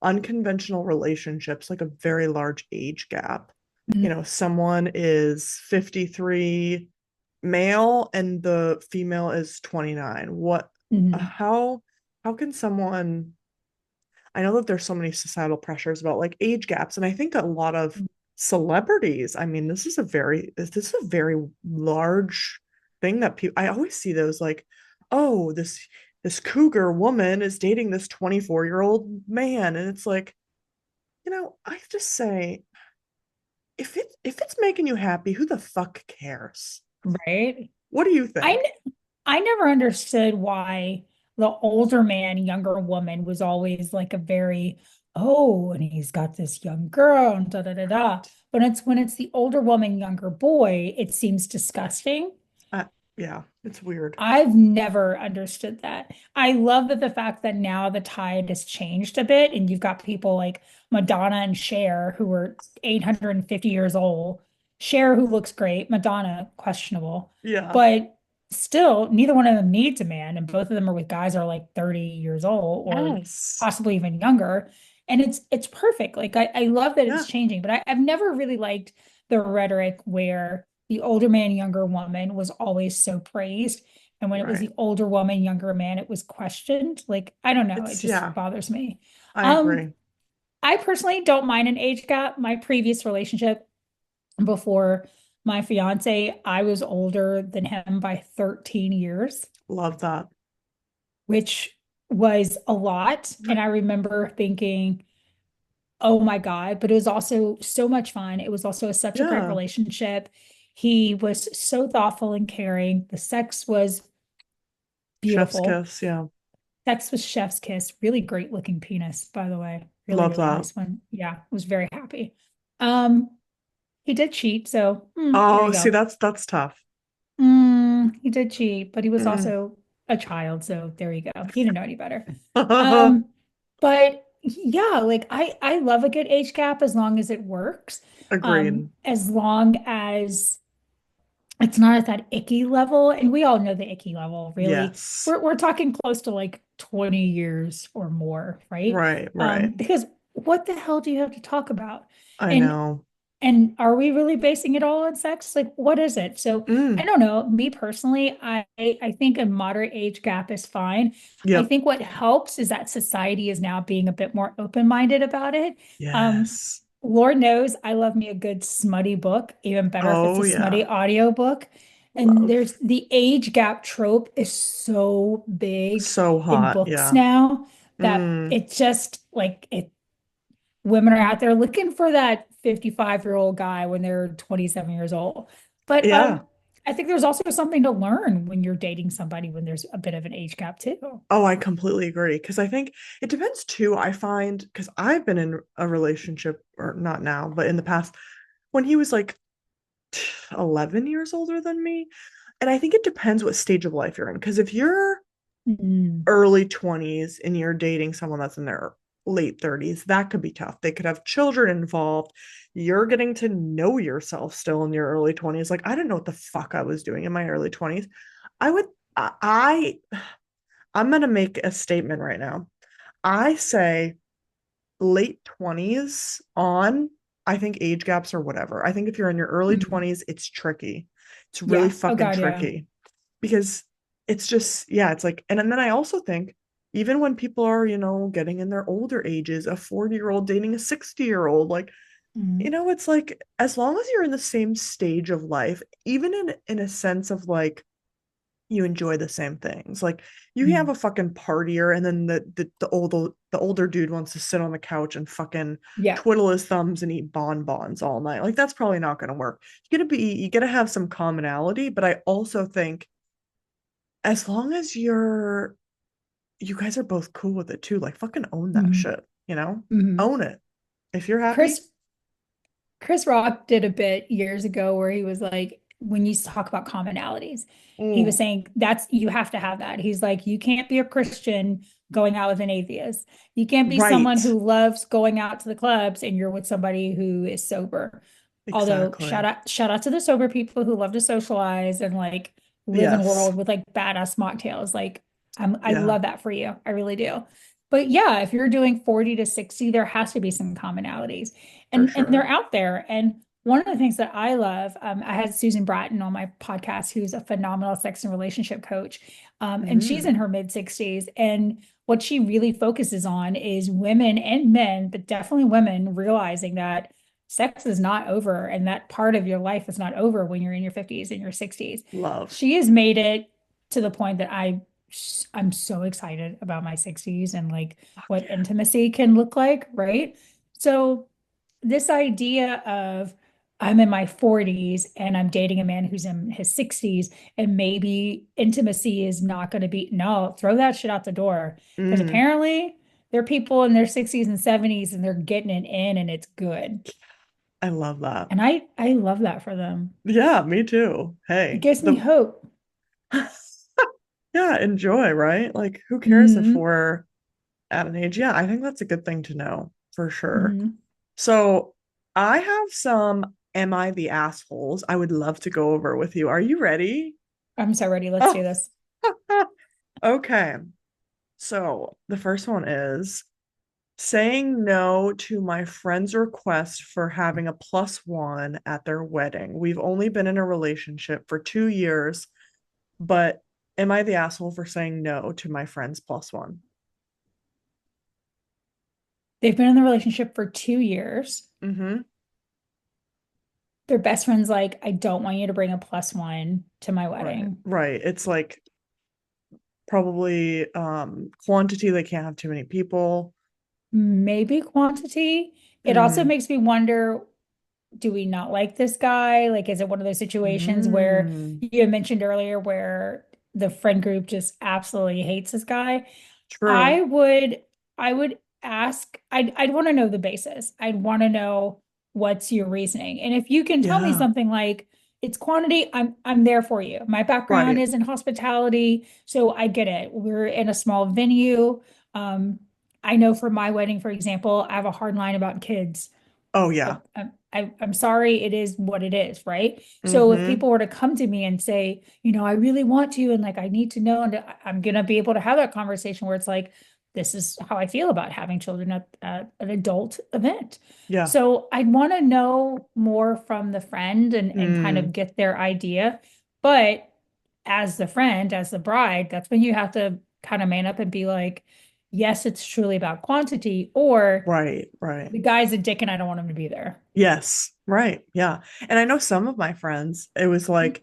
S1: unconventional relationships, like a very large age gap. You know, someone is 53 male and the female is 29. What
S2: Hmm.
S1: how can someone, I know that there's so many societal pressures about like age gaps, and I think a lot of celebrities, I mean, this is a very large thing that people, I always see those like, oh, this cougar woman is dating this 24-year-old man. And it's like, I just say, if it's making you happy, who the fuck cares?
S2: Right.
S1: What do you
S2: I
S1: think?
S2: I never understood why the older man, younger woman was always like a very, oh, and he's got this young girl and da da da da.
S1: Right.
S2: But it's when it's the older woman, younger boy, it seems disgusting.
S1: Uh, yeah, it's weird.
S2: I've never understood that. I love that the fact that now the tide has changed a bit, and you've got people like Madonna and Cher who are 850 years old. Cher, who looks great, Madonna, questionable.
S1: Yeah.
S2: But still, neither one of them needs a man, and both of them are with guys that are like 30 years old or
S1: Yes.
S2: possibly even younger. And it's perfect. Like I love that it's
S1: Yeah.
S2: changing, but I've never really liked the rhetoric where the older man, younger woman was always so praised. And when it was
S1: Right.
S2: the older woman, younger man, it was questioned. Like, I don't know, it
S1: It's,
S2: just
S1: yeah,
S2: bothers me.
S1: I
S2: Um,
S1: agree.
S2: I personally don't mind an age gap. My previous relationship before my fiance, I was older than him by 13 years,
S1: Love that.
S2: which was a lot. And I remember thinking, oh my God, but it was also so much fun. It was also such a great
S1: Yeah.
S2: relationship. He was so thoughtful and caring. The sex was
S1: Chef's
S2: beautiful.
S1: kiss. Yeah.
S2: Sex was chef's kiss. Really great looking penis, by the way. Really,
S1: Love
S2: really
S1: that.
S2: nice one. Yeah, was very happy. Um, he did cheat, so there
S1: Oh,
S2: you
S1: see,
S2: go.
S1: that's tough.
S2: He did cheat, but he was
S1: Mm.
S2: also a child, so there you go. He didn't know any better. Um, but yeah, like I love a good age gap as long as it works.
S1: Agreed.
S2: As long as it's not at that icky level. And we all know the icky level, really.
S1: Yes.
S2: We're talking close to like 20 years or more, right?
S1: Right, right.
S2: Because what the hell do you have to talk about?
S1: I
S2: And
S1: know.
S2: are we really basing it all on sex? Like, what is it? So I
S1: Mm,
S2: don't know. Me personally, I think a moderate age gap is fine. I
S1: yep.
S2: think what helps is that society is now being a bit more open-minded about it. Um,
S1: Yes.
S2: Lord knows I love me a good smutty book, even better if it's
S1: Oh
S2: a smutty
S1: yeah.
S2: audio book. And
S1: Love.
S2: there's the age gap trope is so big
S1: So
S2: in
S1: hot.
S2: books
S1: Yeah.
S2: now that
S1: Mm,
S2: it just like it women are out there looking for that 55-year-old guy when they're 27 years old. But
S1: yeah.
S2: I think there's also something to learn when you're dating somebody when there's a bit of an age gap too.
S1: Oh, I completely agree. Because I think it depends too. I find because I've been in a relationship, or not now, but in the past, when he was like 11 years older than me. And I think it depends what stage of life you're in. Because if you're
S2: Mm,
S1: early 20s and you're dating someone that's in their late 30s, that could be tough. They could have children involved. You're getting to know yourself still in your early 20s. Like, I didn't know what the fuck I was doing in my early 20s. I would, I, I'm going to make a statement right now. I say late 20s on, I think age gaps or whatever. I think if you're in your early
S2: mm.
S1: 20s, it's tricky. It's really
S2: Yeah. Oh
S1: fucking
S2: God, yeah.
S1: tricky because it's just, yeah, it's like, and then I also think even when people are, getting in their older ages, a 40-year-old dating a 60-year-old, like,
S2: Mm,
S1: it's like as long as you're in the same stage of life, even in a sense of like you enjoy the same things. Like you can have
S2: mm.
S1: a fucking partier and then the older dude wants to sit on the couch and fucking
S2: Yeah.
S1: twiddle his thumbs and eat bonbons all night. Like that's probably not gonna work. You gotta have some commonality, but I also think as long as you guys are both cool with it too, like fucking own that
S2: Hmm.
S1: shit, you know?
S2: Hmm.
S1: Own it. If you're happy.
S2: Chris Chris Rock did a bit years ago where he was like, when you talk about commonalities, he was
S1: Mm,
S2: saying that's you have to have that. He's like, you can't be a Christian going out with an atheist. You can't be someone
S1: right.
S2: who loves going out to the clubs and you're with somebody who is sober. Although
S1: Exactly.
S2: shout out to the sober people who love to socialize and like live in a
S1: Yes.
S2: world with like badass mocktails. Like I
S1: Yeah,
S2: love that for you. I really do. But yeah, if you're doing 40 to 60, there has to be some commonalities
S1: for
S2: and they're
S1: sure.
S2: out there. And one of the things that I love, I had Susan Bratton on my podcast, who's a phenomenal sex and relationship coach, and she's in
S1: Mm,
S2: her mid 60s. And what she really focuses on is women and men, but definitely women realizing that sex is not over and that part of your life is not over when you're in your 50s and your 60s.
S1: love.
S2: She has made it to the point that I'm so excited about my 60s and like
S1: Fuck
S2: what
S1: yeah.
S2: intimacy can look like, right? So this idea of I'm in my 40s and I'm dating a man who's in his 60s and maybe intimacy is not going to be, no, throw that shit out the door. Because
S1: Mm,
S2: apparently there are people in their 60s and 70s and they're getting it in and it's good.
S1: I love that.
S2: And I love that for them.
S1: Yeah, me too.
S2: It
S1: Hey,
S2: gives me hope.
S1: yeah, enjoy, right? Like, who cares if
S2: Hmm.
S1: we're at an age? Yeah, I think that's a good thing to know for sure.
S2: Hmm.
S1: So, I have some Am I the Assholes I would love to go over with you. Are you ready?
S2: I'm so ready. Let's do
S1: Oh,
S2: this.
S1: okay. So, the first one is saying no to my friend's request for having a plus one at their wedding. We've only been in a relationship for 2 years, but am I the asshole for saying no to my friend's plus one?
S2: They've been in the relationship for 2 years.
S1: Mm-hmm.
S2: Their best friend's like, I don't want you to bring a plus one to my
S1: Right.
S2: wedding.
S1: Right. It's like probably quantity. They can't have too many people.
S2: Maybe quantity. It also
S1: Mm.
S2: makes me wonder, do we not like this guy? Like, is it one of those situations where
S1: Mm.
S2: you had mentioned earlier where the friend group just absolutely hates this guy?
S1: True.
S2: I would I would ask, I'd want to know the basis. I'd want to know what's your reasoning. And if you can tell me
S1: Yeah.
S2: something like it's quantity, I'm there for you. My background
S1: Right.
S2: is in hospitality, so I get it. We're in a small venue. Um, I know for my wedding, for example, I have a hard line about kids.
S1: Oh
S2: I,
S1: yeah.
S2: I'm sorry, it is what it is, right? So if
S1: Mm-hmm.
S2: people were to come to me and say, I really want to, and like I need to know, and I'm gonna be able to have that conversation where it's like, this is how I feel about having children at an adult event.
S1: Yeah.
S2: So I'd want to know more from the friend and kind of
S1: Mm.
S2: get their idea. But as the friend, as the bride, that's when you have to kind of man up and be like, yes, it's truly about quantity, or
S1: Right, right.
S2: the guy's a dick and I don't want him to be there.
S1: Yes, right. Yeah. And I know some of my friends, it was like,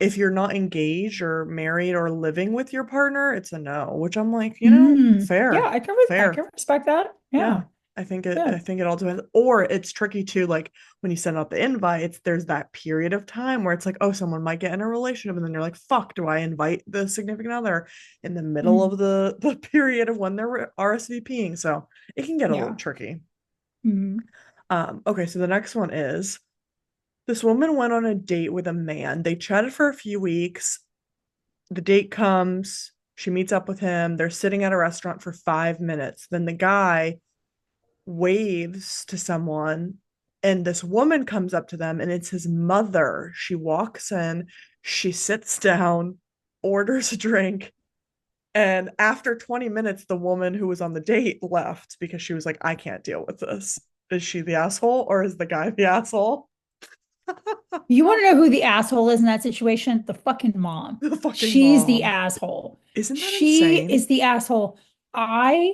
S1: if you're not engaged or married or living with your partner, it's a no, which I'm like,
S2: Yeah,
S1: fair,
S2: I can
S1: fair.
S2: respect that.
S1: Yeah.
S2: Yeah.
S1: I
S2: Good.
S1: think it all depends. Or it's tricky too, like when you send out the invites, there's that period of time where it's like, oh, someone might get in a relationship, and then you're like, fuck, do I invite the significant other in the middle
S2: Mm,
S1: of the period of when they're RSVPing? So it can get a little
S2: yeah.
S1: tricky.
S2: Mm,
S1: Okay, so the next one is this woman went on a date with a man. They chatted for a few weeks. The date comes, she meets up with him. They're sitting at a restaurant for 5 minutes. Then the guy waves to someone, and this woman comes up to them, and it's his mother. She walks in, she sits down, orders a drink. And after 20 minutes, the woman who was on the date left because she was like, I can't deal with this. Is she the asshole or is the guy the asshole?
S2: You want to know who the asshole is in that situation? The fucking mom.
S1: The fucking
S2: She's the
S1: mom.
S2: asshole.
S1: Isn't that
S2: She
S1: insane?
S2: is the asshole. I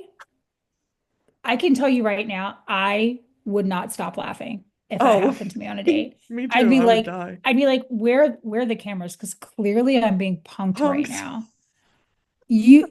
S2: I can tell you right now, I would not stop laughing if that
S1: Oh,
S2: happened to me on a date.
S1: me
S2: I'd
S1: too.
S2: be
S1: I would
S2: like,
S1: die.
S2: where are the cameras? Because clearly I'm being punked right
S1: Punked.
S2: now.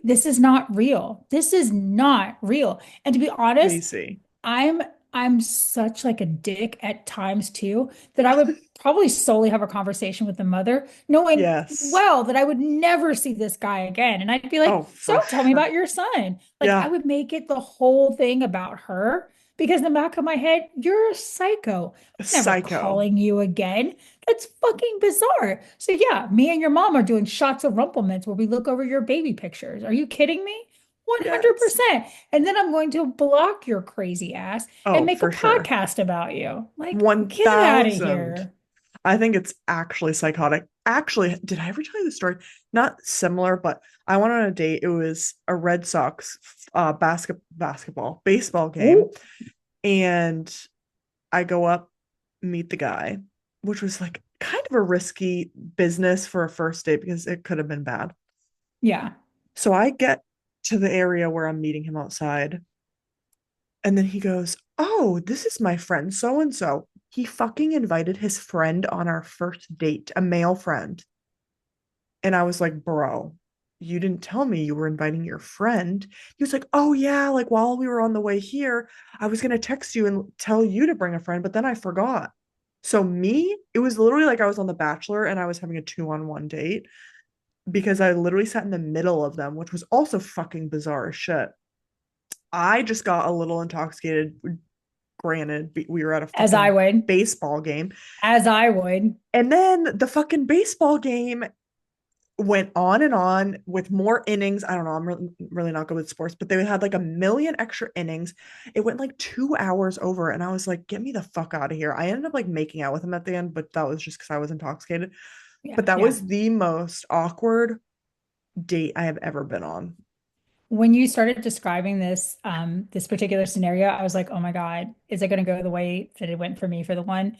S2: This is not real. This is not real. And to be honest,
S1: Casey.
S2: I'm I'm such like a dick at times too that I would probably solely have a conversation with the mother, knowing
S1: Yes.
S2: well that I would never see this guy again. And I'd be
S1: Oh,
S2: like, so
S1: for
S2: tell me
S1: sure.
S2: about your son. Like I
S1: Yeah.
S2: would make it the whole thing about her because in the back of my head, you're a psycho. I'm never
S1: Psycho.
S2: calling you again. That's fucking bizarre. So yeah, me and your mom are doing shots of rumplements where we look over your baby pictures. Are you kidding me?
S1: Yes.
S2: 100%. And then I'm going to block your crazy ass and
S1: Oh,
S2: make a
S1: for sure.
S2: podcast about you. Like, get out of
S1: 1000.
S2: here.
S1: I think it's actually psychotic. Actually, did I ever tell you the story? Not similar, but I went on a date. It was a Red Sox baseball game.
S2: Ooh.
S1: And I go up, meet the guy, which was like kind of a risky business for a first date because it could have been bad.
S2: Yeah.
S1: So I get to the area where I'm meeting him outside, and then he goes, oh, this is my friend so and so. He fucking invited his friend on our first date, a male friend. And I was like, bro, you didn't tell me you were inviting your friend. He was like, oh, yeah, like while we were on the way here, I was going to text you and tell you to bring a friend, but then I forgot. So, me, it was literally like I was on The Bachelor and I was having a 2-on-1 date because I literally sat in the middle of them, which was also fucking bizarre as shit. I just got a little intoxicated. Granted, we were at a
S2: As I
S1: fucking
S2: would.
S1: baseball game.
S2: As I would.
S1: And then the fucking baseball game went on and on with more innings. I don't know. I'm really not good with sports, but they had like a million extra innings. It went like 2 hours over. And I was like, get me the fuck out of here. I ended up like making out with him at the end, but that was just because I was intoxicated.
S2: Yeah.
S1: But that
S2: Yeah.
S1: was the most awkward date I have ever been on.
S2: When you started describing this particular scenario, I was like, oh my God, is it going to go the way that it went for me for the one?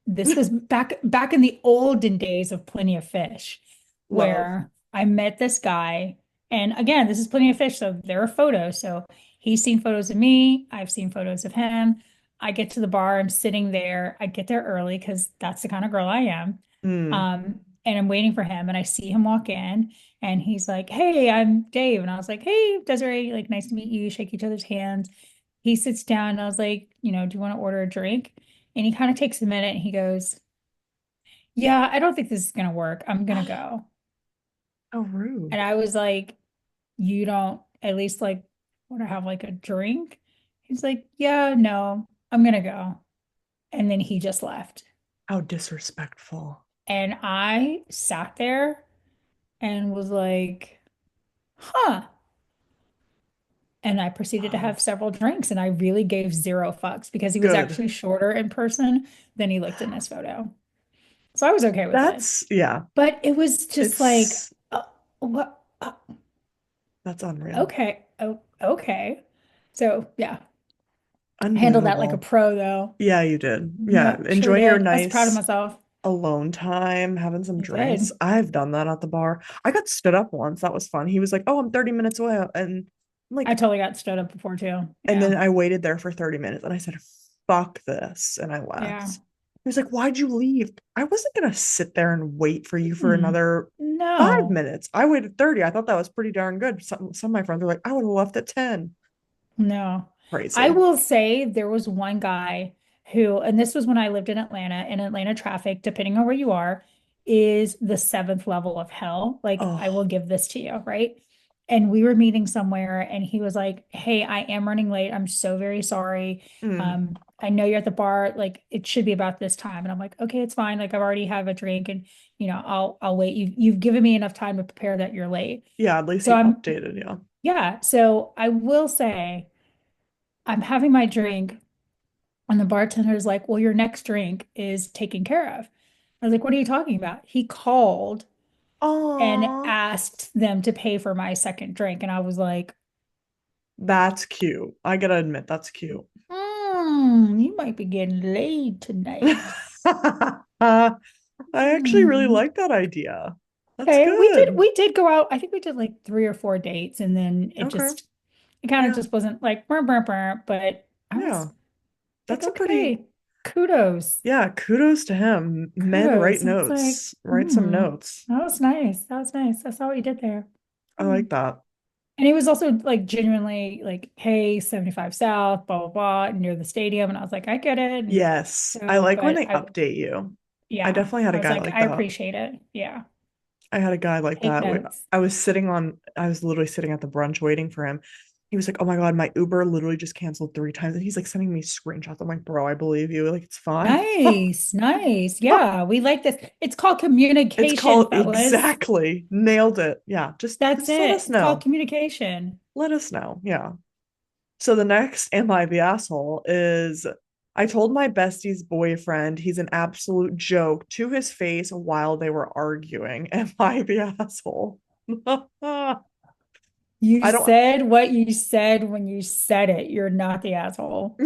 S2: This was back in the olden days of Plenty of Fish,
S1: Love.
S2: where I met this guy. And again, this is Plenty of Fish, so there are photos. So he's seen photos of me, I've seen photos of him. I get to the bar, I'm sitting there. I get there early because that's the kind of girl I am.
S1: Mm.
S2: And I'm waiting for him, and I see him walk in. And he's like, hey, I'm Dave. And I was like, hey, Desiree, like, nice to meet you. Shake each other's hands. He sits down and I was like, do you want to order a drink? And he kind of takes a minute and he goes, yeah, I don't think this is going to work. I'm going to go.
S1: How
S2: And
S1: rude.
S2: I was like, you don't at least like want to have like a drink? He's like, yeah, no, I'm going to go. And then he just left.
S1: How disrespectful.
S2: And I sat there and was like, huh. and I proceeded to
S1: Oh,
S2: have several drinks, and I really gave zero fucks because he was
S1: good.
S2: actually shorter in person than he looked in this photo. So I was okay with it.
S1: Yeah,
S2: But it was just like,
S1: it's
S2: what?
S1: that's unreal.
S2: Okay. Oh, okay. So yeah, I handled that like a
S1: Unbelievable.
S2: pro though.
S1: Yeah, you did. Yeah,
S2: Yep, sure
S1: enjoying your
S2: did. I was proud of
S1: nice
S2: myself.
S1: alone time, having some
S2: I
S1: drinks.
S2: did.
S1: I've done that at the bar. I got stood up once. That was fun. He was like, "Oh, I'm 30 minutes away." And I'm
S2: I
S1: like,
S2: totally got stood up before too.
S1: and
S2: Yeah.
S1: then I waited there for 30 minutes and I said, "Fuck this." And I
S2: Yeah.
S1: left. He was like, "Why'd you leave?" I wasn't gonna sit there and wait for you for
S2: Mm,
S1: another 5 minutes. I waited 30. I thought that was pretty darn good. Some of my friends were like, "I would have left at 10."
S2: no. I
S1: Crazy.
S2: will say there was one guy who, and this was when I lived in Atlanta, and Atlanta traffic, depending on where you are, is the seventh level of hell. Like, I will
S1: Oh,
S2: give this to you, right? And we were meeting somewhere, and he was like, "Hey, I am running late. I'm so very sorry.
S1: mm.
S2: I know you're at the bar. Like, it should be about this time." And I'm like, "Okay, it's fine. Like, I've already have a drink, and I'll wait. You've given me enough time to prepare that you're late."
S1: Yeah, at least
S2: So
S1: he
S2: I'm,
S1: updated. Yeah.
S2: yeah. So I will say. I'm having my drink, and the bartender's like, "Well, your next drink is taken care of." I was like, "What are you talking about?" He called and
S1: Aw,
S2: asked them to pay for my second drink. And I was like,
S1: that's cute. I gotta admit, that's cute.
S2: you might be getting laid tonight.
S1: I actually really
S2: Hmm.
S1: like that idea. That's
S2: Okay, we did
S1: good.
S2: we did go out. I think we did like 3 or 4 dates, and then
S1: Okay.
S2: it kind of
S1: Yeah.
S2: just wasn't like burr, burr, burr, but I
S1: Yeah.
S2: was like,
S1: That's a pretty,
S2: okay, kudos.
S1: yeah, kudos to him. Men write
S2: Kudos. I was like,
S1: notes, write some notes.
S2: that was nice. That was nice. I saw what you did there.
S1: I like that.
S2: And he was also like genuinely like, hey, 75 South, blah, blah, blah, near the stadium. And I was like, I get it. And
S1: Yes. I
S2: so,
S1: like when
S2: but
S1: they update you. I
S2: yeah,
S1: definitely had a
S2: I was
S1: guy
S2: like,
S1: like
S2: I
S1: that.
S2: appreciate it. Yeah.
S1: I had a guy like
S2: Take
S1: that.
S2: notes.
S1: I was literally sitting at the brunch waiting for him. He was like, "Oh my God, my Uber literally just canceled 3 times." And he's like sending me screenshots. I'm like, "Bro, I believe you. Like, it's fine."
S2: Nice. Nice. Yeah. We like this. It's called
S1: It's
S2: communication,
S1: called
S2: fellas.
S1: exactly nailed it. Yeah,
S2: That's
S1: just let
S2: it.
S1: us
S2: It's called
S1: know.
S2: communication.
S1: Let us know. Yeah. So the next am I the asshole is I told my bestie's boyfriend he's an absolute joke to his face while they were arguing. Am I the asshole? I
S2: You
S1: don't.
S2: said what you said when you said it. You're not the asshole.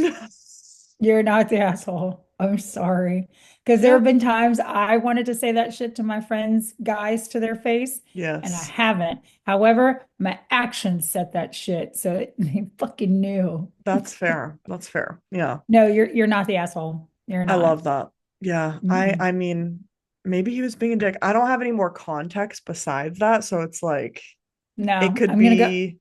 S2: You're not the asshole. I'm sorry. Because there
S1: Yeah.
S2: have been times I wanted to say that shit to my friends, guys, to their face, and I
S1: Yes.
S2: haven't. However, my actions said that shit. So they fucking knew.
S1: That's fair. That's fair. Yeah.
S2: No, you're not the asshole. You're
S1: I
S2: not.
S1: love that. Yeah.
S2: Mm-mm.
S1: I mean, maybe he was being a dick. I don't have any more context besides that, so it's like it
S2: No,
S1: could be
S2: I'm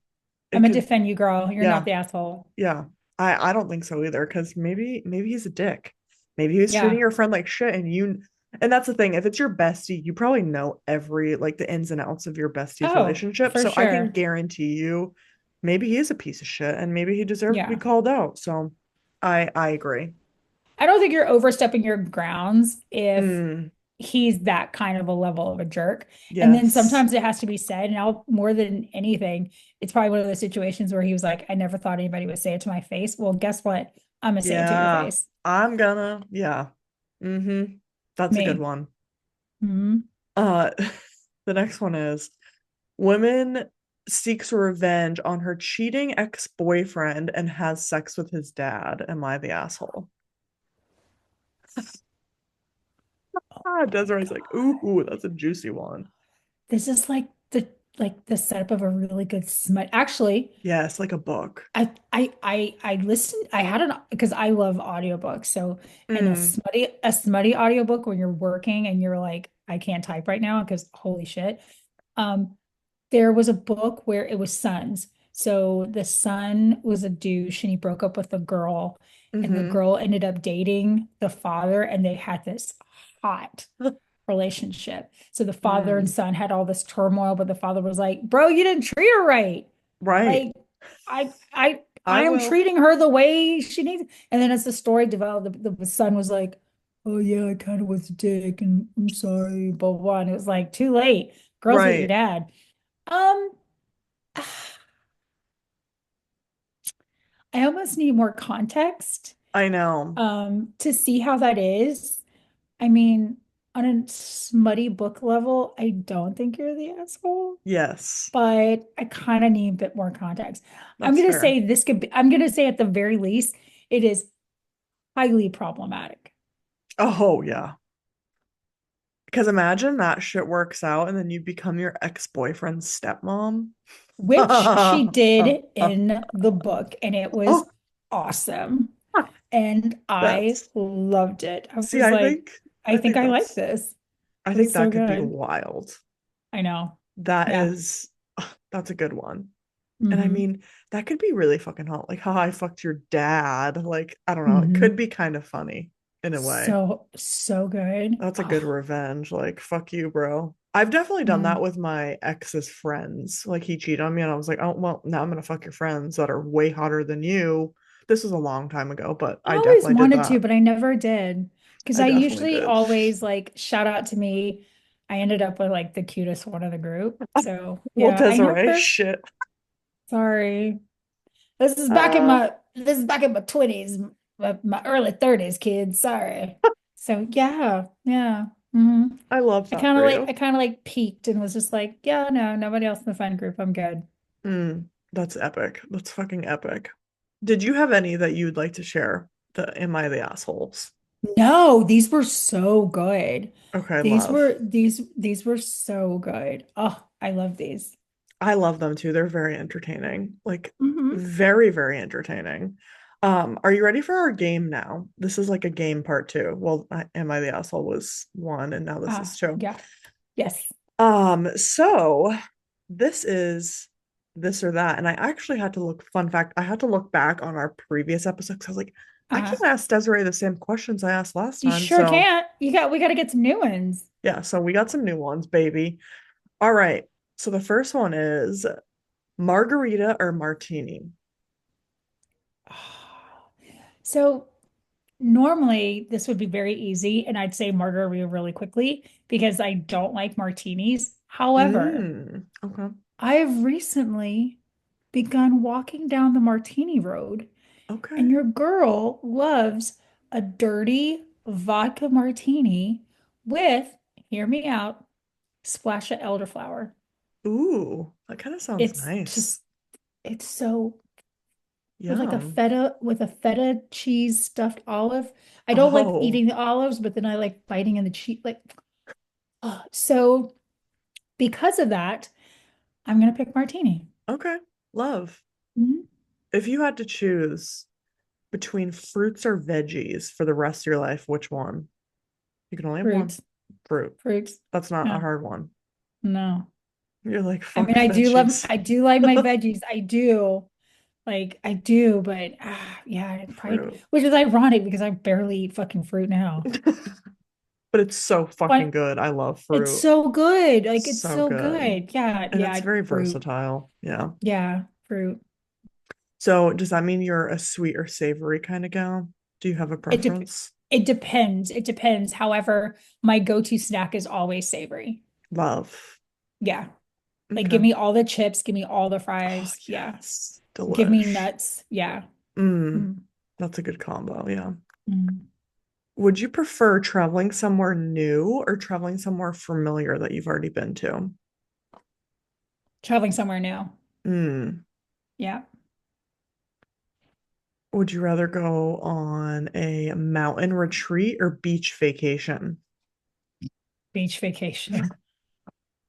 S1: it
S2: gonna
S1: could
S2: defend you, girl. You're not
S1: yeah.
S2: the asshole.
S1: Yeah. I don't think so either because maybe he's a dick. Maybe he was treating
S2: Yeah.
S1: your friend like shit and that's the thing. If it's your bestie, you probably know every like the ins and outs of your bestie's
S2: Oh,
S1: relationship.
S2: for
S1: So I can
S2: sure.
S1: guarantee you maybe he is a piece of shit and maybe he deserves to be
S2: Yeah.
S1: called out. So I agree.
S2: I don't think you're overstepping your grounds if
S1: Mm,
S2: he's that kind of a level of a jerk. And then
S1: yes.
S2: sometimes it has to be said. And I'll more than anything, it's probably one of those situations where he was like, I never thought anybody would say it to my face. Well, guess what? I'm gonna say it to your
S1: Yeah.
S2: face.
S1: Yeah. Mm-hmm. That's a good
S2: Me.
S1: one.
S2: Hmm.
S1: Uh the next one is woman seeks revenge on her cheating ex-boyfriend and has sex with his dad. Am I the asshole?
S2: Oh my
S1: Desiree's like,
S2: God.
S1: ooh, that's a juicy one.
S2: This is like the setup of a really good smut. Actually,
S1: Yes, like a book.
S2: I listened. I had an because I love audiobooks. So in
S1: Mm,
S2: a smutty audiobook when you're working and you're like, I can't type right now because holy shit. Um, there was a book where it was sons. So the son was a douche and he broke up with the girl, and the
S1: mm-hmm.
S2: girl ended up dating the father, and they had this hot relationship. So the father and
S1: Mm,
S2: son had all this turmoil, but the father was like, "Bro, you didn't treat her right.
S1: right.
S2: Like, I
S1: I
S2: I am
S1: will.
S2: treating her the way she needs." And then as the story developed, the son was like, "Oh yeah, I kind of was a dick, and I'm sorry, blah blah." And it was like too late. Girls hit your
S1: Right.
S2: dad. Um, I almost need more context
S1: I know.
S2: to see how that is. I mean, on a smutty book level, I don't think you're the asshole,
S1: Yes,
S2: but I kind of need a bit more context. I'm
S1: that's
S2: gonna
S1: fair.
S2: say this could be, I'm gonna say at the very least, it is highly problematic.
S1: Oh, yeah. Because imagine that shit works out and then you become your ex-boyfriend's stepmom.
S2: Which she did in the book, and it was
S1: Oh,
S2: awesome. And I
S1: that's
S2: loved it. I
S1: see,
S2: was like, I
S1: I
S2: think
S1: think
S2: I like
S1: that's
S2: this.
S1: I
S2: It
S1: think
S2: was so
S1: that could be
S2: good.
S1: wild.
S2: I know.
S1: That
S2: Yeah.
S1: is that's a good one. And I
S2: Hmm.
S1: mean, that could be really fucking hot. Like, how I fucked your dad. Like, I don't know. It could
S2: Hmm.
S1: be kind of funny in a way.
S2: So, so good.
S1: That's a good
S2: Oh,
S1: revenge. Like, fuck you, bro. I've definitely done that
S2: mm.
S1: with my ex's friends. Like, he cheated on me, and I was like, oh, well, now I'm gonna fuck your friends that are way hotter than you. This was a long time ago, but
S2: I
S1: I
S2: always
S1: definitely did
S2: wanted to,
S1: that.
S2: but I never did. Because
S1: I
S2: I
S1: definitely
S2: usually
S1: did.
S2: always like shout out to me. I ended up with like the cutest one of the group. So
S1: Well,
S2: yeah, I
S1: Desiree,
S2: never,
S1: shit.
S2: sorry.
S1: Uh,
S2: This is back in my 20s, my early 30s, kids. Sorry. So yeah, yeah. Hmm.
S1: I love that for you.
S2: I kind of like peaked and was just like, yeah, no, nobody else in the friend group. I'm good.
S1: That's epic. That's fucking epic. Did you have any that you'd like to share? The Am I the Assholes?
S2: No, these were so good.
S1: Okay, love.
S2: These were so good. Oh, I love these.
S1: I love them too. They're very entertaining. Like
S2: Hmm.
S1: very, very entertaining. Are you ready for our game now? This is like a game part two. Well, Am I the Asshole was one, and now this is two.
S2: Yeah. Yes.
S1: So this is this or that. And I actually had to look, fun fact, I had to look back on our previous episode because I was like, I
S2: Uh,
S1: can't ask Desiree the same questions I asked last
S2: you
S1: time.
S2: sure
S1: So
S2: can't. We got to get some new ones.
S1: yeah, so we got some new ones, baby. All right. So the first one is margarita or martini.
S2: So normally this would be very easy, and I'd say margarita really quickly because I don't like martinis. However,
S1: Okay.
S2: I have recently begun walking down the martini road, and
S1: Okay.
S2: your girl loves a dirty vodka martini with, hear me out, splash of elderflower.
S1: Ooh, that kind of sounds
S2: It's
S1: nice.
S2: just, it's so with like
S1: Yum.
S2: a feta cheese stuffed olive. I don't like
S1: Oh,
S2: eating the olives, but then I like biting in the cheese. Like, oh, so because of that, I'm gonna pick martini.
S1: okay. Love.
S2: Mhm.
S1: If you had to choose between fruits or veggies for the rest of your life, which one? You can only have one.
S2: Fruits,
S1: Fruit.
S2: fruits.
S1: That's not a
S2: No,
S1: hard one.
S2: no.
S1: You're like,
S2: I
S1: fuck
S2: mean,
S1: veggies.
S2: I do like my veggies. I do. Like I do, but yeah, I'd probably,
S1: Fruit.
S2: which is ironic because I barely eat fucking fruit now.
S1: But it's so fucking
S2: But
S1: good. I love
S2: it's
S1: fruit.
S2: so good. Like it's
S1: So
S2: so
S1: good.
S2: good. Yeah,
S1: And
S2: yeah,
S1: it's very
S2: fruit.
S1: versatile. Yeah.
S2: Yeah, fruit.
S1: So does that mean you're a sweet or savory kind of gal? Do you have a
S2: It de
S1: preference?
S2: it depends. It depends. However, my go-to snack is always savory.
S1: Love.
S2: Yeah. Like give
S1: Okay.
S2: me all the chips, give me all the
S1: Oh,
S2: fries. Yeah.
S1: yes.
S2: Give me
S1: Delish.
S2: nuts. Yeah.
S1: Mm,
S2: Mm,
S1: that's a good combo. Yeah.
S2: mm.
S1: Would you prefer traveling somewhere new or traveling somewhere familiar that you've already been to?
S2: Traveling somewhere new.
S1: Mm.
S2: Yeah.
S1: Would you rather go on a mountain retreat or beach vacation?
S2: Beach vacation.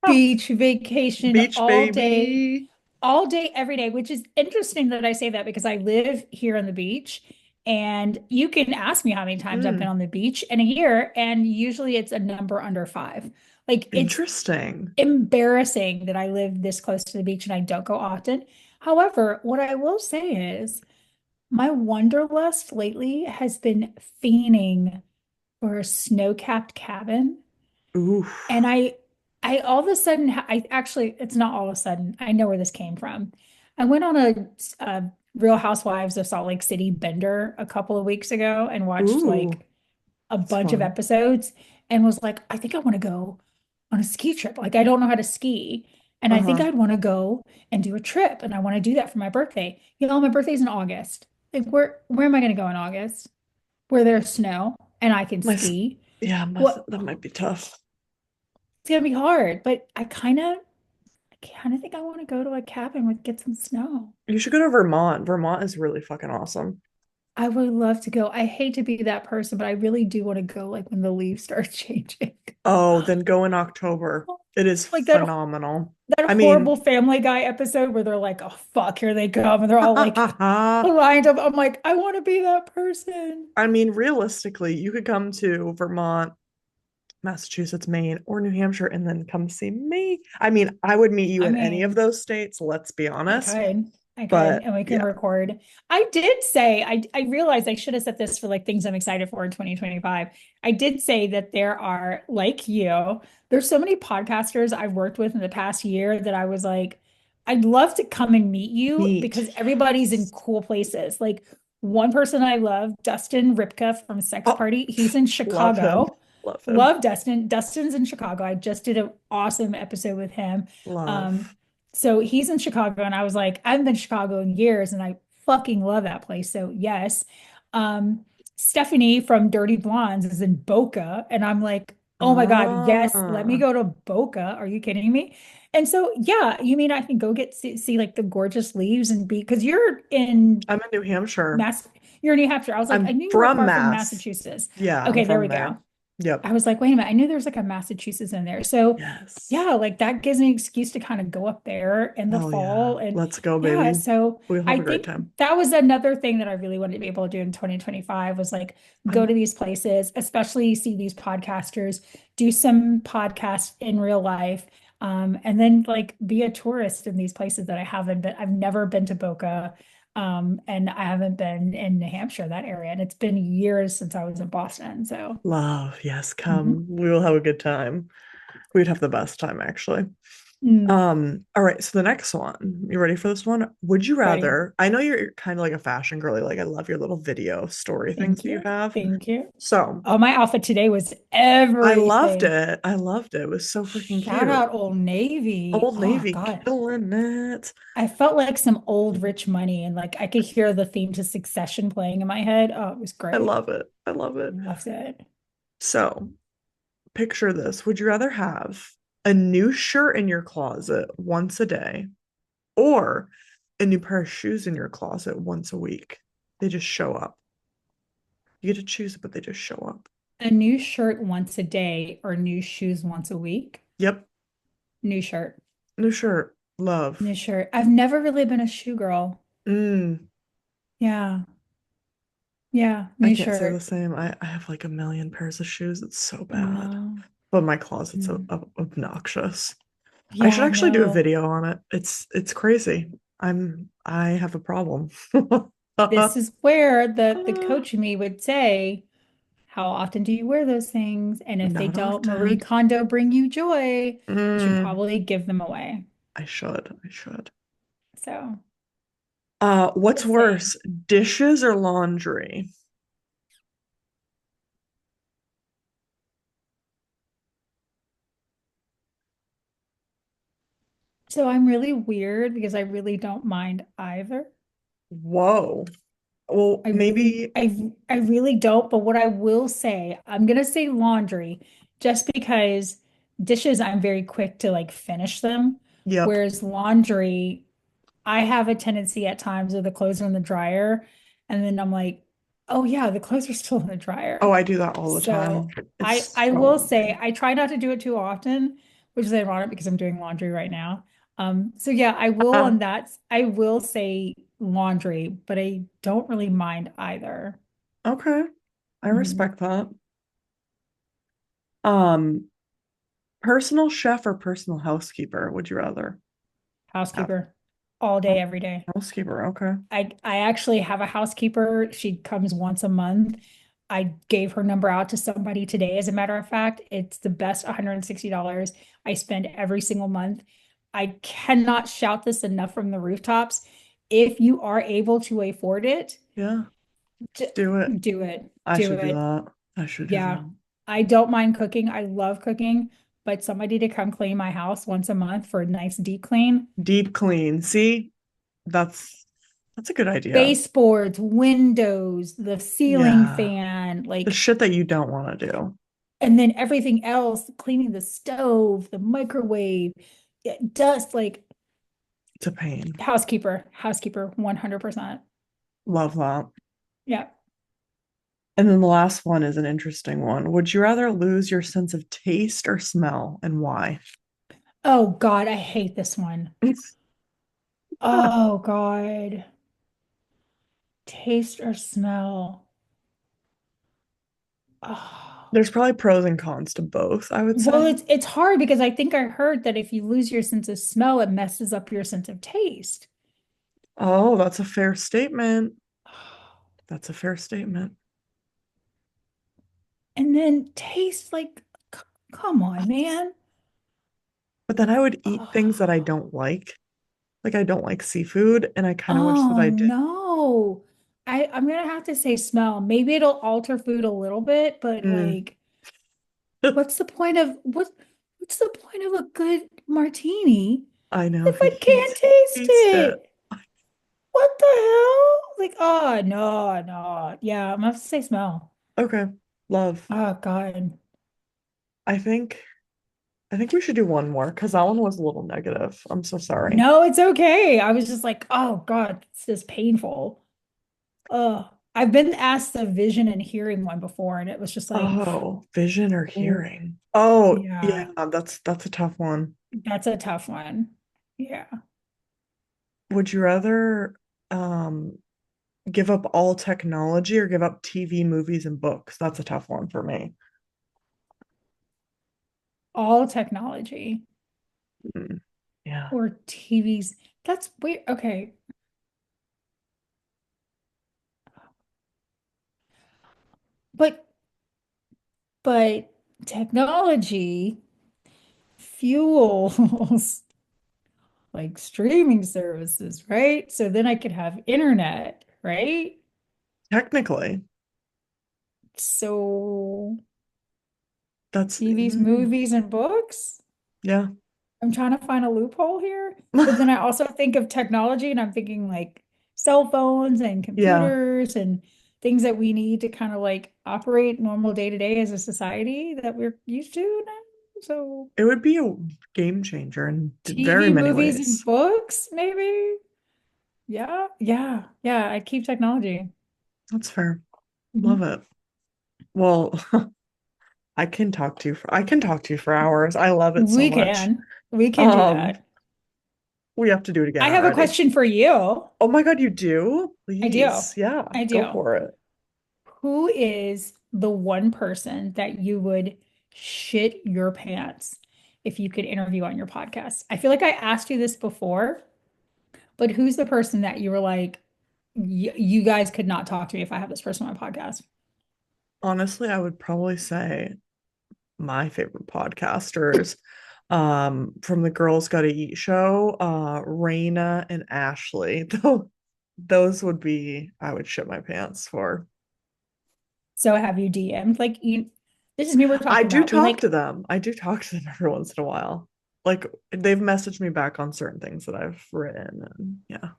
S2: Beach vacation
S1: Beach baby.
S2: all day, every day, which is interesting that I say that because I live here on the beach. And you can ask me how many times I've been
S1: Mm,
S2: on the beach in a year, and usually it's a number under five. Like it's
S1: interesting.
S2: embarrassing that I live this close to the beach and I don't go often. However, what I will say is my wanderlust lately has been fiending for a snow-capped cabin.
S1: Ooh.
S2: And I all of a sudden, I actually, it's not all of a sudden, I know where this came from. I went on a Real Housewives of Salt Lake City bender a couple of weeks ago and watched
S1: Ooh.
S2: like a
S1: It's
S2: bunch of
S1: fun.
S2: episodes and was like, I think I want to go on a ski trip. Like, I don't know how to ski. And I think
S1: Uh-huh.
S2: I'd want to go and do a trip. And I want to do that for my birthday. You know, my birthday's in August. Like where am I going to go in August? Where there's snow and I can
S1: My, s-
S2: ski?
S1: yeah,
S2: What
S1: that might be tough.
S2: it's gonna be hard, but I kind of think I want to go to a cabin with get some snow.
S1: You should go to Vermont. Vermont is really fucking awesome.
S2: I would love to go. I hate to be that person, but I really do want to go like when the leaves start changing.
S1: Oh, then go in October. It is
S2: Like
S1: phenomenal.
S2: that
S1: I
S2: horrible
S1: mean,
S2: Family Guy episode where they're like, "Oh fuck, here they come," and they're all like lined up. I'm like, I want to be that person.
S1: I mean, realistically, you could come to Vermont, Massachusetts, Maine, or New Hampshire and then come see me. I mean, I would meet you
S2: I
S1: in any of
S2: mean,
S1: those states, let's be
S2: I
S1: honest.
S2: could. I could.
S1: But
S2: And we can
S1: yeah,
S2: record. I did say, I realized I should have set this for like things I'm excited for in 2025. I did say that there are, like you, there's so many podcasters I've worked with in the past year that I was like, I'd love to come and meet you
S1: meet.
S2: because everybody's in
S1: Yes.
S2: cool places. Like one person I love, Dustin Ripka from Sex
S1: Oh,
S2: Party, he's in
S1: love him.
S2: Chicago.
S1: Love him.
S2: Love Dustin. Dustin's in Chicago. I just did an awesome episode with him. Um,
S1: Love.
S2: so he's in Chicago, and I was like, I haven't been to Chicago in years, and I fucking love that place. So yes. Stephanie from Dirty Blondes is in Boca, and I'm like, oh my God, yes, let me
S1: Ah,
S2: go to Boca. Are you kidding me? And so yeah, you mean I can go see like the gorgeous leaves and be because you're in
S1: I'm in New Hampshire.
S2: Mass, you're in New Hampshire. I was like, I
S1: I'm
S2: knew you were
S1: from
S2: far from
S1: Mass.
S2: Massachusetts.
S1: Yeah, I'm
S2: Okay, there
S1: from
S2: we
S1: there.
S2: go.
S1: Yep.
S2: I was like, wait a minute, I knew there was like a Massachusetts in there. So
S1: Yes.
S2: yeah, like that gives me an excuse to kind of go up there in the
S1: Oh yeah.
S2: fall. And
S1: Let's go,
S2: yeah,
S1: baby.
S2: so
S1: We'll have
S2: I
S1: a great
S2: think
S1: time.
S2: that was another thing that I really wanted to be able to do in 2025 was like
S1: I
S2: go to
S1: love
S2: these places, especially see these podcasters, do some podcasts in real life. And then like be a tourist in these places that I haven't been. I've never been to Boca. And I haven't been in New Hampshire, that area. And it's been years since I was in Boston. So
S1: love. Yes,
S2: mhm.
S1: come. We will have a good time. We'd have the best time actually.
S2: Mm,
S1: All right, so the next one. You ready for this one? Would you
S2: ready.
S1: rather? I know you're kind of like a fashion girly, like I love your little video story things
S2: Thank
S1: that you
S2: you.
S1: have.
S2: Thank you.
S1: So
S2: Oh, my outfit today was
S1: I loved
S2: everything.
S1: it. I loved it. It was so freaking
S2: Shout
S1: cute.
S2: out Old Navy.
S1: Old
S2: Oh
S1: Navy
S2: God.
S1: killing it.
S2: I felt like some old rich money and like I could hear the theme to Succession playing in my head. Oh, it was
S1: I
S2: great.
S1: love it. I love it.
S2: Loved it.
S1: So picture this. Would you rather have a new shirt in your closet once a day or a new pair of shoes in your closet once a week? They just show up. You get to choose it, but they just show up.
S2: A new shirt once a day or new shoes once a week.
S1: Yep.
S2: New shirt.
S1: New shirt. Love.
S2: New shirt. I've never really been a shoe girl.
S1: Mm,
S2: Yeah. Yeah.
S1: I
S2: New
S1: can't say the
S2: shirt.
S1: same. I have like a million pairs of shoes. It's so bad.
S2: No.
S1: But my closet's
S2: Mm.
S1: obnoxious. I should
S2: Yeah,
S1: actually do a
S2: no.
S1: video on it. It's crazy. I have a problem.
S2: This is where the coach in me would say, how often do you wear those things? And if they
S1: Not
S2: don't Marie
S1: often.
S2: Kondo bring you joy, you should
S1: Mm,
S2: probably give them away.
S1: I should. I should.
S2: So
S1: What's
S2: we'll see.
S1: worse, dishes or laundry?
S2: So I'm really weird because I really don't mind either.
S1: Whoa. Well,
S2: I really,
S1: maybe.
S2: I really don't. But what I will say, I'm gonna say laundry, just because dishes, I'm very quick to like finish them,
S1: Yep.
S2: whereas laundry, I have a tendency at times of the clothes are in the dryer, and then I'm like, oh yeah, the clothes are still in the
S1: Oh,
S2: dryer.
S1: I do that all the time.
S2: So
S1: It's
S2: I
S1: so
S2: will say
S1: annoying.
S2: I try not to do it too often, which is ironic because I'm doing laundry right now. So yeah, I will on that. I will say laundry, but I don't really mind either.
S1: Okay. I
S2: Mhm.
S1: respect that. Um, Personal chef or personal housekeeper, would you rather have?
S2: Housekeeper all
S1: Oh,
S2: day, every day.
S1: housekeeper, okay.
S2: I actually have a housekeeper. She comes once a month. I gave her number out to somebody today, as a matter of fact. It's the best $160 I spend every single month. I cannot shout this enough from the rooftops. If you are able to afford it,
S1: Yeah,
S2: d-
S1: do it.
S2: do it.
S1: I
S2: Do
S1: should do
S2: it.
S1: that. I should do
S2: Yeah.
S1: that.
S2: I don't mind cooking. I love cooking, but somebody to come clean my house once a month for a nice deep clean.
S1: Deep clean. See, that's That's a good idea.
S2: Baseboards, windows, the ceiling
S1: Yeah.
S2: fan,
S1: The
S2: like,
S1: shit that you don't want to do.
S2: and then everything else, cleaning the stove, the microwave, dust, like
S1: It's a pain.
S2: housekeeper, 100%.
S1: Love that.
S2: Yeah.
S1: And then the last one is an interesting one. Would you rather lose your sense of taste or smell, and why?
S2: Oh God, I hate this one. Oh God. Taste or smell. Oh.
S1: There's probably pros and cons to both, I would
S2: Well,
S1: say.
S2: it's hard because I think I heard that if you lose your sense of smell, it messes up your sense of taste.
S1: Oh, that's a fair statement. That's a fair statement.
S2: And then taste, like, come on, man.
S1: But then I would eat things that I
S2: Oh,
S1: don't like. Like I don't like seafood, and I kind of wish that
S2: oh
S1: I did.
S2: no. I'm gonna have to say smell. Maybe it'll alter food a little bit, but
S1: Mm,
S2: like, what's the point of a good martini
S1: I know
S2: if
S1: if
S2: I
S1: you
S2: can't
S1: can't
S2: taste
S1: taste it.
S2: it? What the hell? Like, oh no, no. Yeah, I'm gonna have to say smell.
S1: Okay, love.
S2: Oh God.
S1: I think I think we should do one more because that one was a little negative. I'm so sorry.
S2: No, it's okay. I was just like, oh God, it's just painful. Oh, I've been asked the vision and hearing one before, and it was just like,
S1: Oh, vision or
S2: oh,
S1: hearing? Oh, yeah,
S2: yeah,
S1: that's a tough one.
S2: that's a tough one. Yeah.
S1: Would you rather um give up all technology or give up TV, movies, and books? That's a tough one for me.
S2: All technology
S1: Mm, yeah.
S2: or TVs. That's weird. Okay. But but technology fuels like streaming services, right? So then I could have internet, right?
S1: Technically,
S2: So
S1: that's
S2: TVs, movies, and books.
S1: yeah.
S2: I'm trying to find a loophole here, but then I also think of technology and I'm thinking like cell phones and
S1: Yeah,
S2: computers and things that we need to kind of like operate normal day to day as a society that we're used to now. So
S1: it would be a game changer in very
S2: TV,
S1: many
S2: movies, and
S1: ways.
S2: books, maybe. Yeah, yeah, yeah. I'd keep technology.
S1: That's fair. Love
S2: Mhm.
S1: it. Well, I can talk to you for hours. I love it so
S2: We
S1: much.
S2: can. We can do
S1: Um,
S2: that.
S1: we have to do it again
S2: I have a
S1: already.
S2: question for you.
S1: Oh my God, you do?
S2: I do.
S1: Please. Yeah,
S2: I
S1: go
S2: do.
S1: for it.
S2: Who is the one person that you would shit your pants if you could interview on your podcast? I feel like I asked you this before, but who's the person that you were like, you guys could not talk to me if I have this person on my podcast?
S1: Honestly, I would probably say my favorite podcasters from the Girls Gotta Eat show, Raina and Ashley. Those would be I would shit my pants for.
S2: So have you DM'd? Like, this is me we're
S1: I
S2: talking
S1: do
S2: about. We
S1: talk
S2: like
S1: to them. I do talk to them every once in a while. Like they've messaged me back on certain things that I've written, and yeah.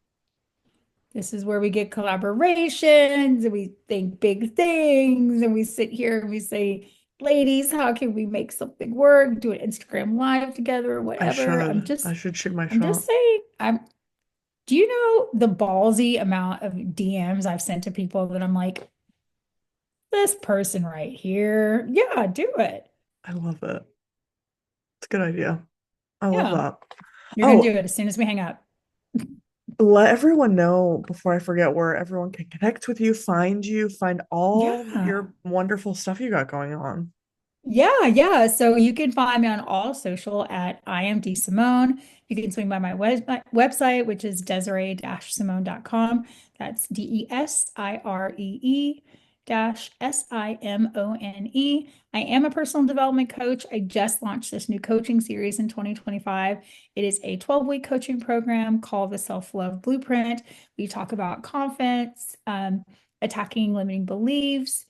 S2: This is where we get collaborations and we think big things and we sit here and we say, ladies, how can we make something work? Do an Instagram live together or
S1: I
S2: whatever.
S1: should. I should shoot my
S2: I'm just
S1: shot.
S2: saying, do you know the ballsy amount of DMs I've sent to people that I'm like, this person right here, yeah, do it.
S1: I love it. It's a good idea. I love
S2: Yeah,
S1: that.
S2: you're gonna do
S1: Oh,
S2: it as soon as we hang up.
S1: let everyone know before I forget where everyone can connect with you, find all
S2: Yeah.
S1: your wonderful stuff you got going on.
S2: Yeah, yeah. So you can find me on all social at I am D Simone. You can swing by my website, which is Desiree-Simone.com. That's Desiree -Simone. I am a personal development coach. I just launched this new coaching series in 2025. It is a 12-week coaching program called the Self-Love Blueprint. We talk about confidence, attacking limiting beliefs,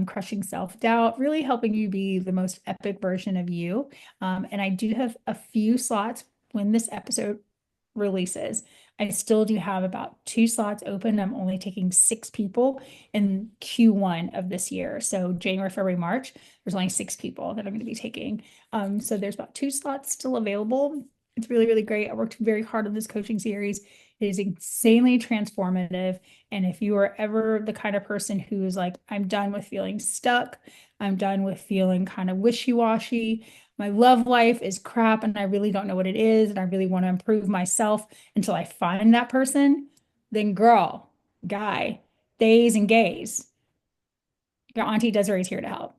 S2: crushing self-doubt, really helping you be the most epic version of you. And I do have a few slots when this episode releases. I still do have about 2 slots open. I'm only taking 6 people in Q1 of this year. So January, February, March, there's only 6 people that I'm going to be taking. So there's about 2 slots still available. It's really, really great. I worked very hard on this coaching series. It is insanely transformative. And if you are ever the kind of person who's like, I'm done with feeling stuck, I'm done with feeling kind of wishy-washy, my love life is crap and I really don't know what it is, and I really want to improve myself until I find that person, then girl, guy, days and gays, your Auntie Desiree's here to help.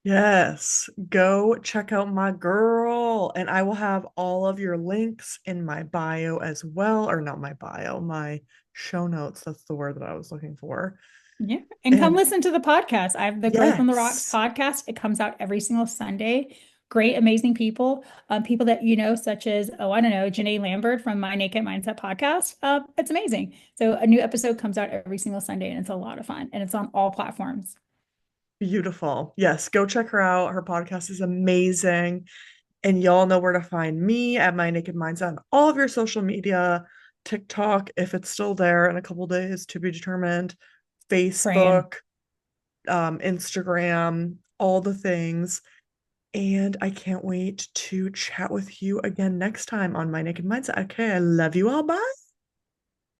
S1: Yes, go check out my girl. And I will have all of your links in my bio as well, or not my bio, my show notes. That's the word that I was looking for.
S2: Yeah. And come
S1: And
S2: listen to the podcast. I have the Growth on the Rocks
S1: yes,
S2: podcast. It comes out every single Sunday. Great, amazing people. People that you know, such as, oh, I don't know, Janae Lambert from My Naked Mindset podcast. It's amazing. So a new episode comes out every single Sunday and it's a lot of fun. And it's on all platforms.
S1: beautiful. Yes, go check her out. Her podcast is amazing. And y'all know where to find me at My Naked Mindset on all of your social media, TikTok, if it's still there in a couple days to be determined,
S2: Praying.
S1: Facebook, Instagram, all the things. And I can't wait to chat with you again next time on My Naked Mindset. Okay, I love you all. Bye.